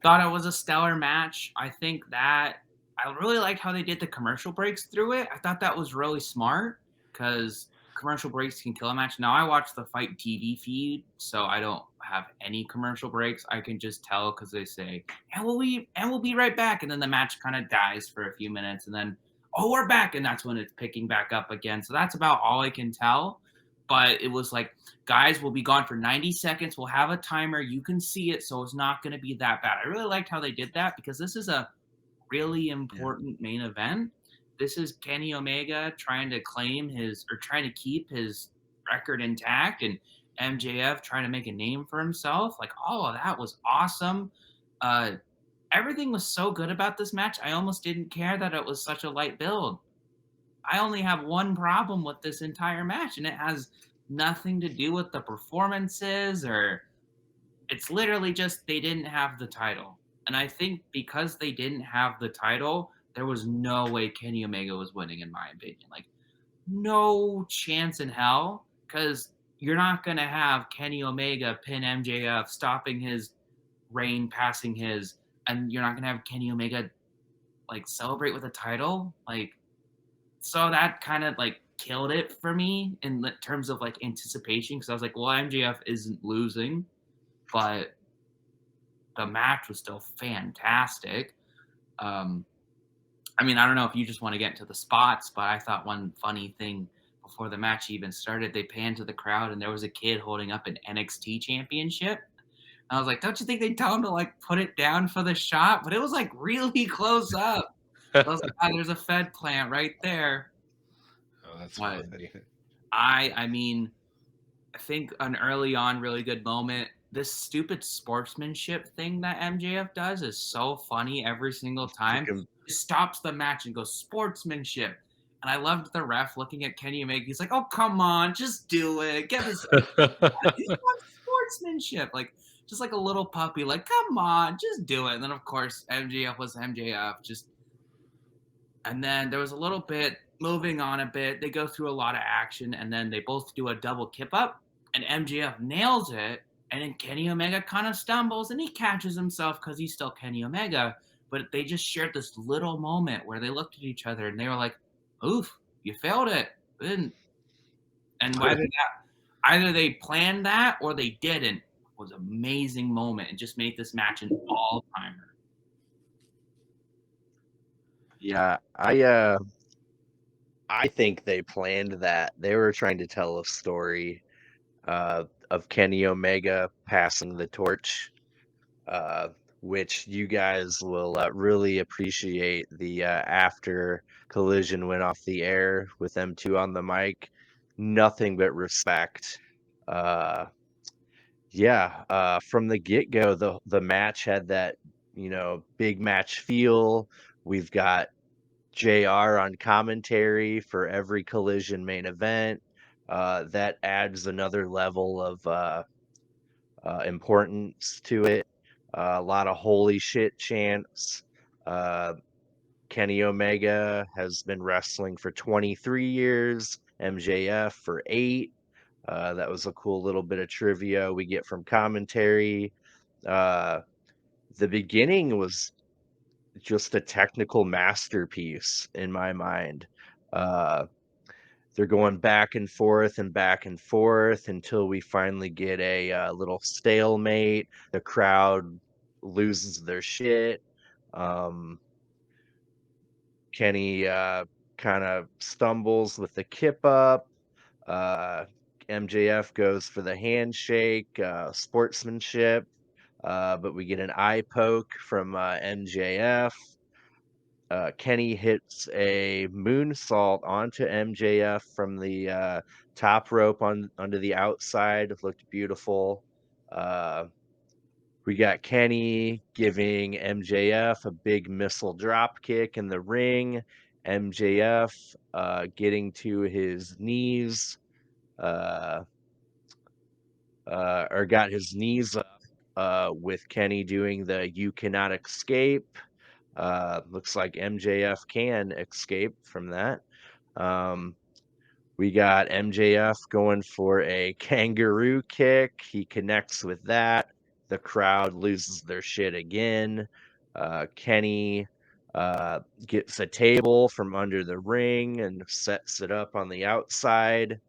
Thought it was a stellar match. I think that I really liked how they did the commercial breaks through it. I thought that was really smart because commercial breaks can kill a match. Now I watch the Fight TV feed, so I don't have any commercial breaks. I can just tell because they say, "And we'll be right back," and then the match kind of dies for a few minutes, and then we're back, and that's when it's picking back up again. So that's about all I can tell. But it was like, guys, we'll be gone for 90 seconds. We'll have a timer. You can see it, so it's not going to be that bad. I really liked how they did that because this is a really Yeah. important main event. This is Kenny Omega trying to trying to keep his record intact, and MJF trying to make a name for himself. Like, all of that was awesome. Uh, Everything was so good about this match. I almost didn't care that it was such a light build. I only have one problem with this entire match, and it has nothing to do with the performances or it's literally just they didn't have the title. And I think because they didn't have the title, there was no way Kenny Omega was winning, in my opinion. Like, no chance in hell, because you're not going to have Kenny Omega pin MJF, stopping his reign, passing his, and you're not going to have Kenny Omega like celebrate with a title. Like, so that kind of like killed it for me in terms of like anticipation, because I was like, well, MJF isn't losing, but the match was still fantastic. Um, I mean, I don't know if you just want to get into the spots, but I thought one funny thing before the match even started, they panned to the crowd and there was a kid holding up an NXT championship. And I was like, don't you think they tell him to like put it down for the shot? But it was like really close up. I was like, oh, there's a Fed plant right there. Oh, that's But funny. I mean, I think an early on really good moment. This stupid sportsmanship thing that MJF does is so funny every single time. Freaking It stops the match and goes sportsmanship. And I loved the ref looking at Kenny Omega. He's like, "Oh, come on, just do it. Get this. He's on sportsmanship." Like just like a little puppy, like, "Come on, just do it." And then of course MJF was MJF. Just and then there was a little bit moving on a bit. They go through a lot of action, and then they both do a double kip up, and MJF nails it. And then Kenny Omega kind of stumbles, and he catches himself because he's still Kenny Omega. But they just shared this little moment where they looked at each other and they were like, "Oof, you failed it." And whether that either they planned that or they didn't was an amazing moment and just made this match an all timer. yeah, I think they planned that. They were trying to tell a story of Kenny Omega passing the torch, uh, which you guys will really appreciate. The after Collision went off the air with them two on the mic, nothing but respect. Uh, yeah, from the get go, the match had that big match feel. We've got JR on commentary for every Collision main event. That adds another level of importance to it. A lot of holy shit chants. Uh, Kenny Omega has been wrestling for 23 years, MJF for 8. That was a cool little bit of trivia we get from commentary. Uh, the beginning was just a technical masterpiece in my mind. Uh, they're going back and forth until we finally get a little stalemate. The crowd loses their shit. Um, Kenny kind of stumbles with the kip up. Uh, MJF goes for the handshake, sportsmanship, but we get an eye poke from MJF. Kenny hits a moonsault onto MJF from the top rope onto the outside. It looked beautiful. Uh, we got Kenny giving MJF a big missile drop kick in the ring. MJF getting to his knees, uh, or got his knees up with Kenny doing the "You Cannot Escape." Looks like MJF can escape from that. Um, we got MJF going for a kangaroo kick. He connects with that. The crowd loses their shit again. Kenny gets a table from under the ring and sets it up on the outside.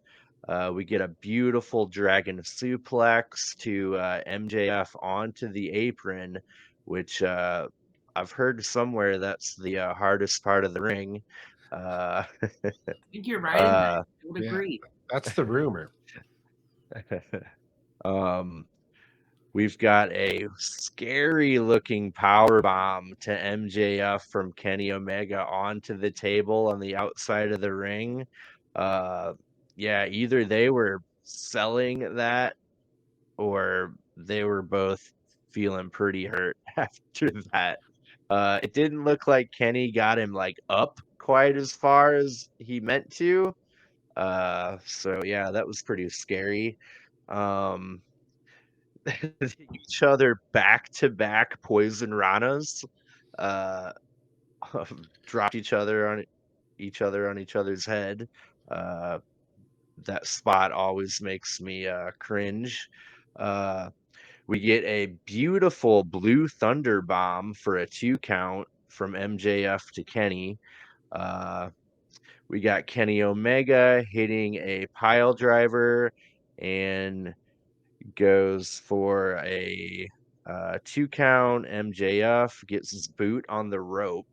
We get a beautiful dragon suplex to MJF onto the apron, which I've heard somewhere that's the hardest part of the ring. Uh, I think you're right in that. uh, I would Yeah, agree. that's the rumor. um, we've got a scary looking power bomb to MJF from Kenny Omega onto the table on the outside of the ring. Uh, yeah, either they were selling that or they were both feeling pretty hurt after that. It didn't look like Kenny got him like up quite as far as he meant to. So yeah, that was pretty scary. Um, each other back to back poison ranas, uh, dropped each other on each other's head. Uh, that spot always makes me cringe. Uh, we get a beautiful blue thunder bomb for a 2 count from MJF to Kenny. Uh, we got Kenny Omega hitting a pile driver and goes for a 2 count. MJF gets his boot on the rope.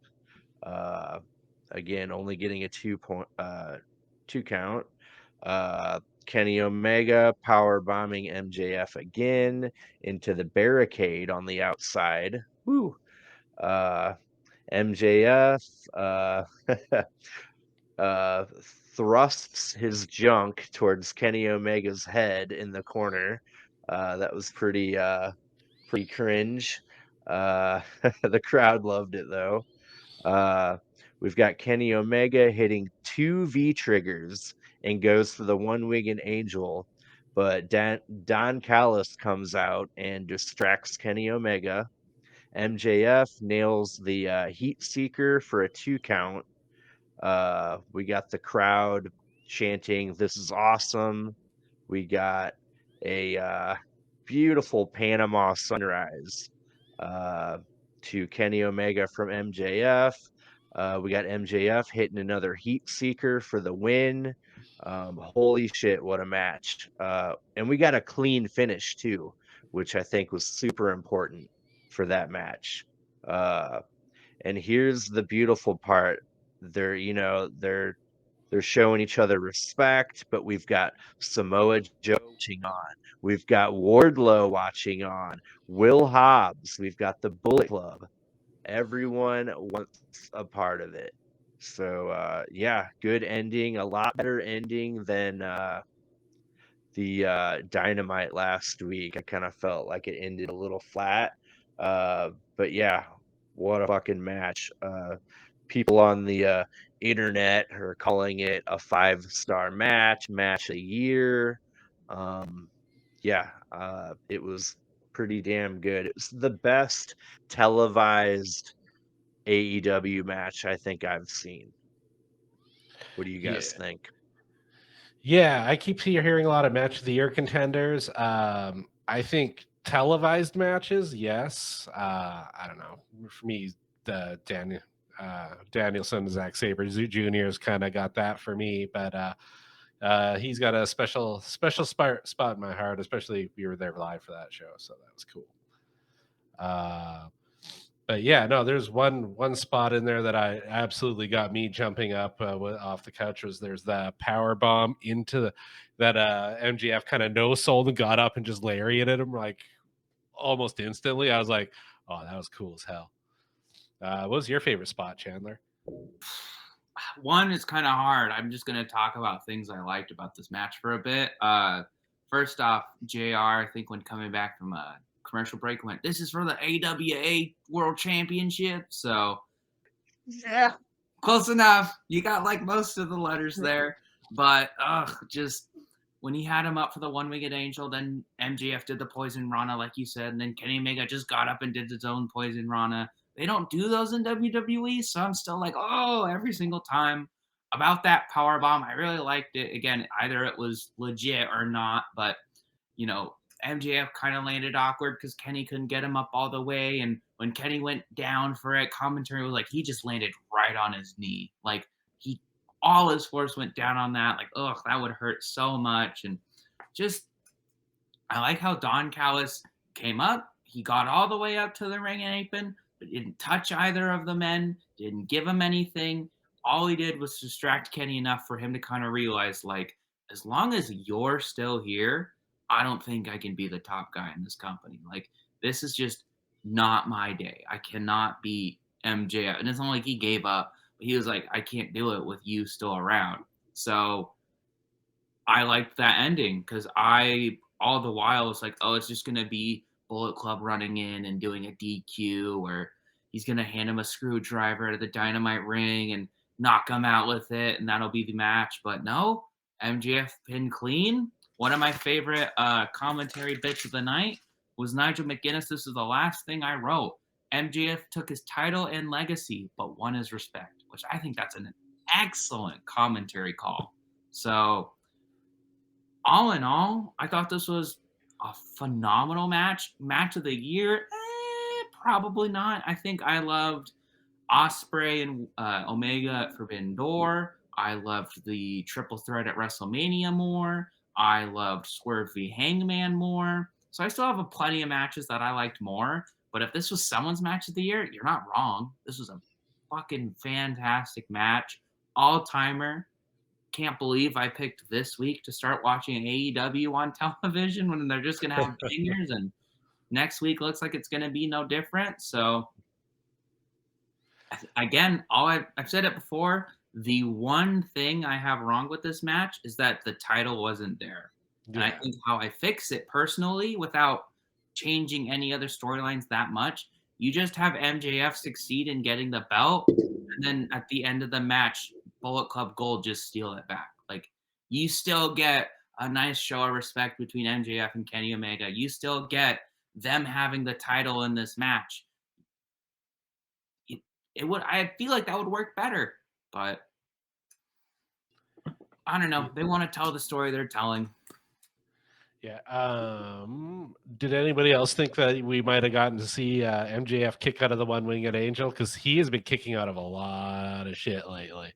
Uh, again, only getting a 2 count. Uh, Kenny Omega power bombing MJF again into the barricade on the outside. Woo! Uh, MJF uh, thrusts his junk towards Kenny Omega's head in the corner. That was pretty cringe. The crowd loved it though. Uh, we've got Kenny Omega hitting 2 V triggers and goes for the one-winged angel, but Don Callis comes out and distracts Kenny Omega. MJF nails the Heat Seeker for a 2 count. We got the crowd chanting, "This is awesome." We got a beautiful Panama sunrise uh, to Kenny Omega from MJF. We got MJF hitting another heat seeker for the win. Holy shit, what a match. And we got a clean finish too, which I think was super important for that match. Uh, and here's the beautiful part. They're showing each other respect, but we've got Samoa Joe watching on. We've got Wardlow watching on. Will Hobbs. We've got the Bullet Club. Everyone wants a part of it. So yeah, good ending. A lot better ending than the Dynamite last week. I kind of felt like it ended a little flat. But yeah, what a fucking match. People on the internet are calling it a 5-star match a year. Yeah, it was pretty damn good. It was the best televised AEW match I think I've seen. What do you Yeah. guys think? Yeah, I keep hearing a lot of match of the year contenders. I think televised matches, yes. I don't know. For me, the Danielson, Zack Sabre Jr.'s kind of got that for me, but he's got a special spot in my heart, especially if you were there live for that show, so that was cool. But yeah, no, there's one spot in there that I absolutely got me jumping up off the couch. Was there's the power bomb into that MGF kind of no sold and got up and just lariated him like almost instantly. I was like, oh, that was cool as hell. What was your favorite spot, Chandler? One is kind of hard. I'm just going to talk about things I liked about this match for a bit. First off, JR, I think when coming back from a commercial break, went, "This is for the AWA World Championship." So, yeah, close enough. You got like most of the letters there. But, just when he had him up for the one-winged angel, then MJF did the poison Rana, like you said, and then Kenny Omega just got up and did his own poison Rana. They don't do those in WWE, so I'm still like, oh, every single time. About that power bomb, I really liked it. Again, either it was legit or not, but MJF kind of landed awkward because Kenny couldn't get him up all the way, and when Kenny went down for it, commentary was like he just landed right on his knee, like all his force went down on that. Like, ugh, that would hurt so much, and just I like how Don Callis came up. He got all the way up to the ring apron, but didn't touch either of the men, didn't give him anything. All he did was distract Kenny enough for him to kind of realize, like, as long as you're still here, I don't think I can be the top guy in this company. Like, this is just not my day. I cannot beat MJF. And it's not like he gave up, but he was like, I can't do it with you still around. So I liked that ending because I all the while was like, oh, it's just gonna be Bullet Club running in and doing a DQ, or he's gonna hand him a screwdriver to the Dynamite ring, and knock him out with it, and that'll be the match. But no, MJF pinned clean. One of my favorite commentary bits of the night was Nigel McGuinness. This is the last thing I wrote. MJF took his title and legacy, but won his respect, which I think that's an excellent commentary call. So, all in all, I thought this was a phenomenal match. Match of the year? Probably not. I think I loved Osprey and Omega at Forbidden Door. I loved the triple threat at WrestleMania more. I loved Swerve v Hangman more. So I still have a plenty of matches that I liked more. But if this was someone's match of the year, you're not wrong. This was a fucking fantastic match. All timer. Can't believe I picked this week to start watching AEW on television when they're just going to have bangers. And next week looks like it's going to be no different. So again, I've said it before. The one thing I have wrong with this match is that the title wasn't there. And I think how I fix it personally without changing any other storylines that much, you just have MJF succeed in getting the belt, and then at the end of the match, Bullet Club Gold just steal it back. Like, you still get a nice show of respect between MJF and Kenny Omega. You still get them having the title in this match. I feel like that would work better, but I don't know. They want to tell the story they're telling. Yeah. Did anybody else think that we might have gotten to see MJF kick out of the one-winged angel? Because he has been kicking out of a lot of shit lately.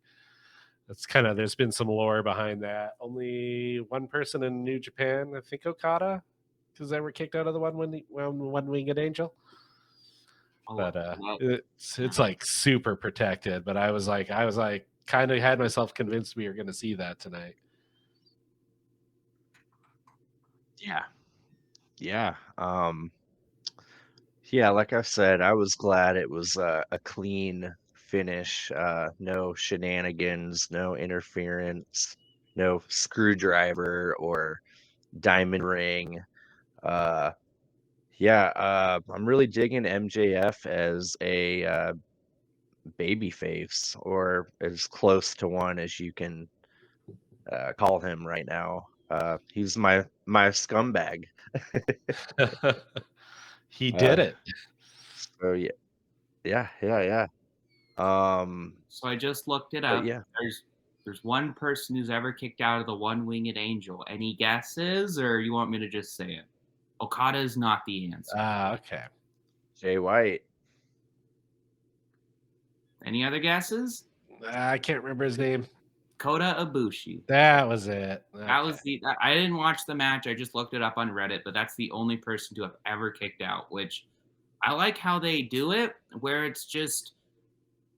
That's kind of, there's been some lore behind that. Only one person in New Japan, I think Okada, has ever kicked out of the one-winged angel. But it's like super protected. But I was like, kind of had myself convinced we were going to see that tonight. Yeah. Yeah, like I said, I was glad it was a clean finish. No shenanigans, no interference, no screwdriver or diamond ring. I'm really digging MJF as a baby face, or as close to one as you can call him right now. He's my scumbag. He did it. So yeah. So I just looked it up. Yeah. There's one person who's ever kicked out of the one-winged angel. Any guesses, or you want me to just say it? Okada is not the answer. Okay. Jay White. Any other guesses? I can't remember his name. Kota Ibushi. That was it. Okay. That was I didn't watch the match. I just looked it up on Reddit, but that's the only person to have ever kicked out, which I like how they do it, where it's just,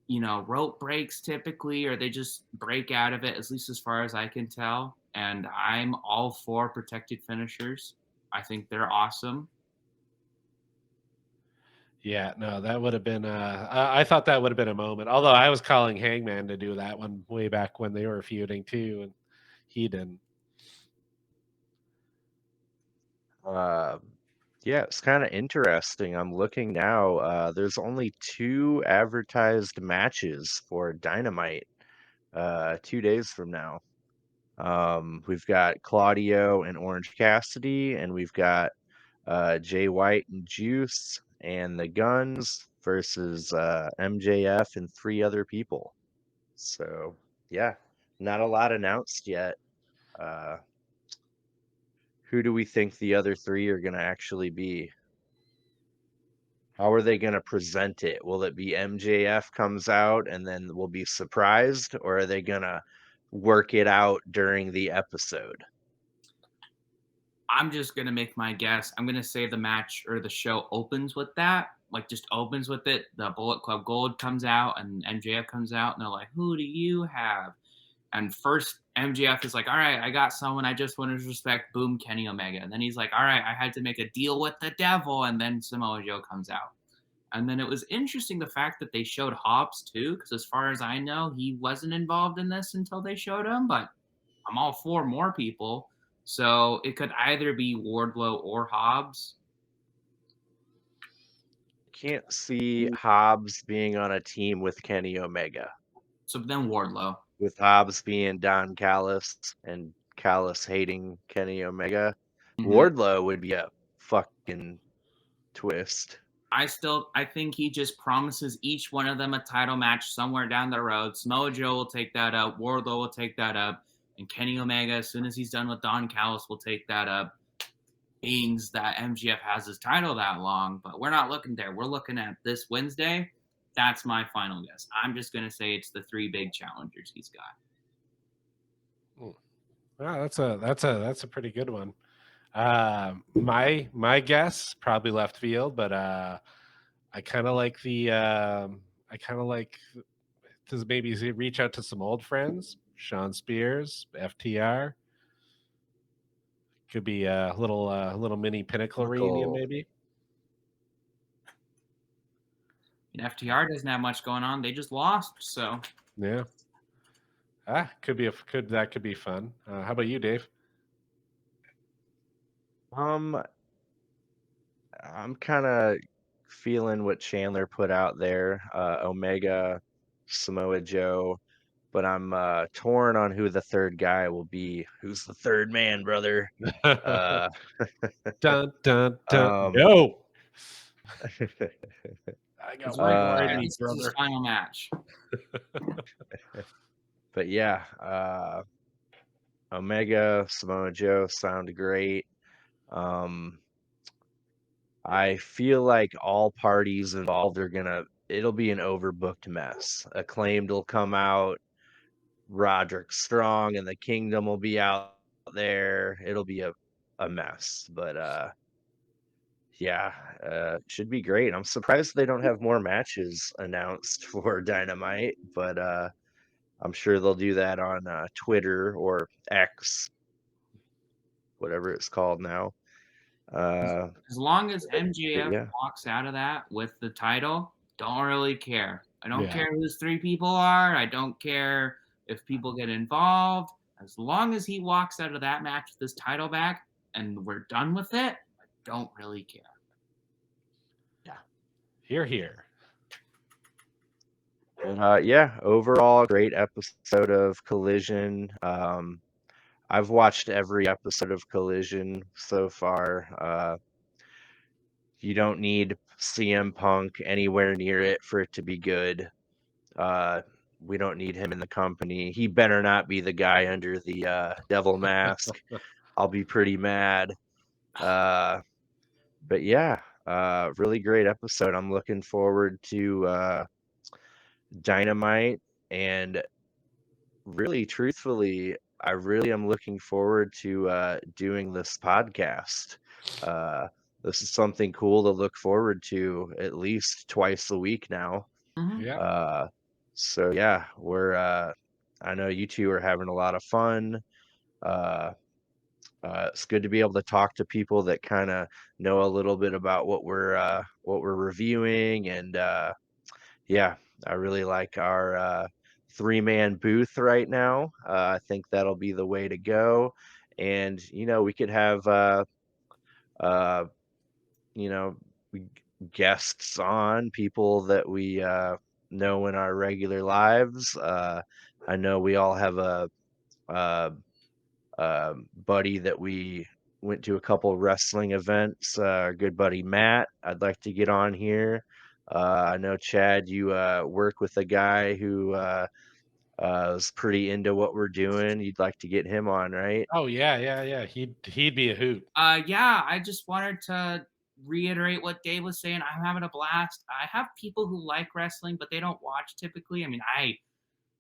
rope breaks typically, or they just break out of it, at least as far as I can tell. And I'm all for protected finishers. I think they're awesome. Yeah, no, that would have been. I thought that would have been a moment. Although I was calling Hangman to do that one way back when they were feuding too, and he didn't. Yeah, it's kind of interesting. I'm looking now. There's only 2 advertised matches for Dynamite 2 days from now. We've got Claudio and Orange Cassidy, and we've got Jay White and Juice and the Guns versus MJF and 3 other people. So, yeah, not a lot announced yet. Who do we think the other 3 are going to actually be? How are they going to present it? Will it be MJF comes out and then we'll be surprised, or are they going to work it out during the episode? I'm just going to make my guess. I'm going to say the match or the show opens with that. Like, just opens with it. The Bullet Club Gold comes out and MJF comes out, and they're like, who do you have? And first, MJF is like, all right, I got someone. I just want to respect. Boom, Kenny Omega. And then he's like, all right, I had to make a deal with the devil. And then Samoa Joe comes out. And then it was interesting the fact that they showed Hobbs too, because as far as I know, he wasn't involved in this until they showed him. But I'm all for more people. So it could either be Wardlow or Hobbs. Can't see Hobbs being on a team with Kenny Omega. So then Wardlow. with Hobbs being Don Callis and Callis hating Kenny Omega. Mhm. Wardlow would be a fucking twist. I think he just promises each one of them a title match somewhere down the road. Samoa Joe will take that up. Wardlow will take that up. And Kenny Omega, as soon as he's done with Don Callis, will take that up. Beings that MGF has his title that long, but we're not looking there. We're looking at this Wednesday. That's my final guess. I'm just going to say it's the three big challengers he's got. Wow, that's a pretty good one. My guess probably left field, but I kind of like I kind of like to maybe reach out to some old friends. Sean Spears, FTR could be a little mini Pinnacle reunion, Pinnacle. maybe. And FTR doesn't have much going on. They just lost, so Yeah, could be fun. How about you, Dave? Um, I'm kind of feeling what Chandler put out there, Omega, Samoa Joe, but I'm torn on who the third guy will be. Who's the third man, brother? Uh, Dun dun dun. um, No, I because got we're one going to more say in me, this is his brother. final match. but yeah, Omega, Samoa Joe sound great. Um, I feel like all parties involved are it'll be an overbooked mess. Acclaimed will come out, Roderick Strong and the Kingdom will be out there. It'll be a mess. But yeah, should be great. I'm surprised they don't have more matches announced for Dynamite, but I'm sure they'll do that on Twitter or X, whatever it's called now. Uh, As long as but MJF yeah. walks out of that with the title, don't really care. I don't Yeah, care who his three people are. I don't care if people get involved. As long as he walks out of that match with his title back and we're done with it, I don't really care. here. Yeah, overall, great episode of Collision. I've watched every episode of Collision so far. You don't need CM Punk anywhere near it for it to be good. Uh, we don't need him in the company. He better not be the guy under the devil mask. I'll be pretty mad. Uh, but yeah, really great episode. I'm looking forward to Dynamite, and really, truthfully, I really am looking forward to doing this podcast. Uh, this is something cool to look forward to at least twice a week now. Mm-hmm. Yeah. Uh, so yeah, I know you two are having a lot of fun. Uh, it's good to be able to talk to people that kind of know a little bit about what we're reviewing, and yeah, I really like our three-man booth right now. I think that'll be the way to go. And we could have uh, you know, g- guests on, people that we know in our regular lives. I know we all have uh, buddy that we went to a couple wrestling events. Our good buddy Matt, I'd like to get on here. I know Chad, you work with a guy who is pretty into what we're doing. You'd like to get him on, right? Oh yeah. He'd be a hoot. Yeah, I just wanted to reiterate what Dave was saying. I'm having a blast. I have people who like wrestling, but they don't watch typically. I mean,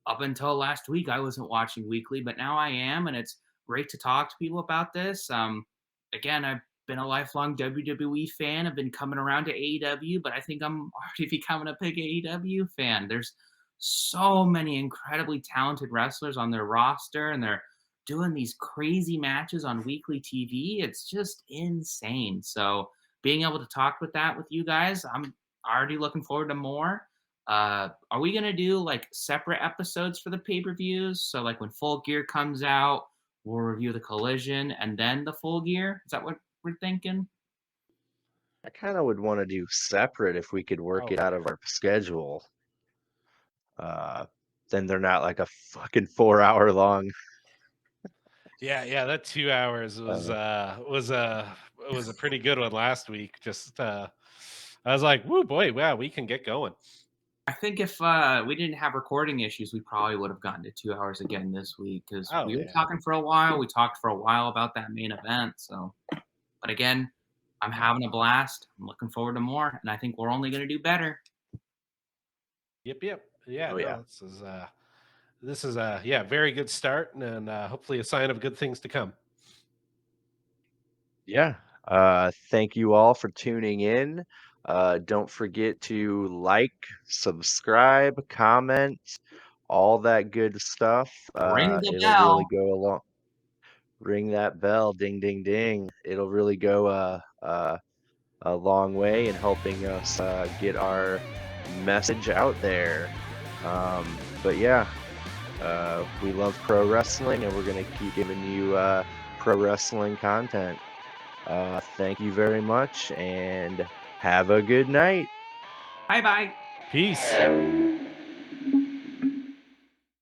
up until last week, I wasn't watching weekly, but now I am, and it's great to talk to people about this. Again, I've been a lifelong WWE fan. I've been coming around to AEW, but I think I'm already becoming a big AEW fan. There's so many incredibly talented wrestlers on their roster, and they're doing these crazy matches on weekly TV. It's just insane. So being able to talk with that with you guys, I'm already looking forward to more. Are we gonna do like separate episodes for the pay-per-views? So like when Full Gear comes out, we'll review the Collision and then the Full Gear. Is that what we're thinking? I kind of would want to do separate if we could work Oh it out yeah. of our schedule. Uh, then they're not like a fucking 4-hour long. Yeah, that 2 hours was a pretty good one last week. Just I was like, "Woo, boy, wow, we can get going." I think if we didn't have recording issues, we probably would have gotten to 2 hours again this week because Oh we were yeah. talking for a while. We talked for a while about that main event. So, but again, I'm having a blast. I'm looking forward to more, and I think we're only going to do better. Yep. Yeah, Oh yeah. no, this is a yeah, very good start and hopefully a sign of good things to come. Yeah. Thank you all for tuning in. Don't forget to like, subscribe, comment, all that good stuff. Ring the It'll really bell. go along. Ring that bell, ding, ding, ding. It'll really go a long way in helping us get our message out there. But yeah, we love pro wrestling, and we're gonna keep giving you pro wrestling content. Thank you very much, and have a good night. Bye bye. Peace.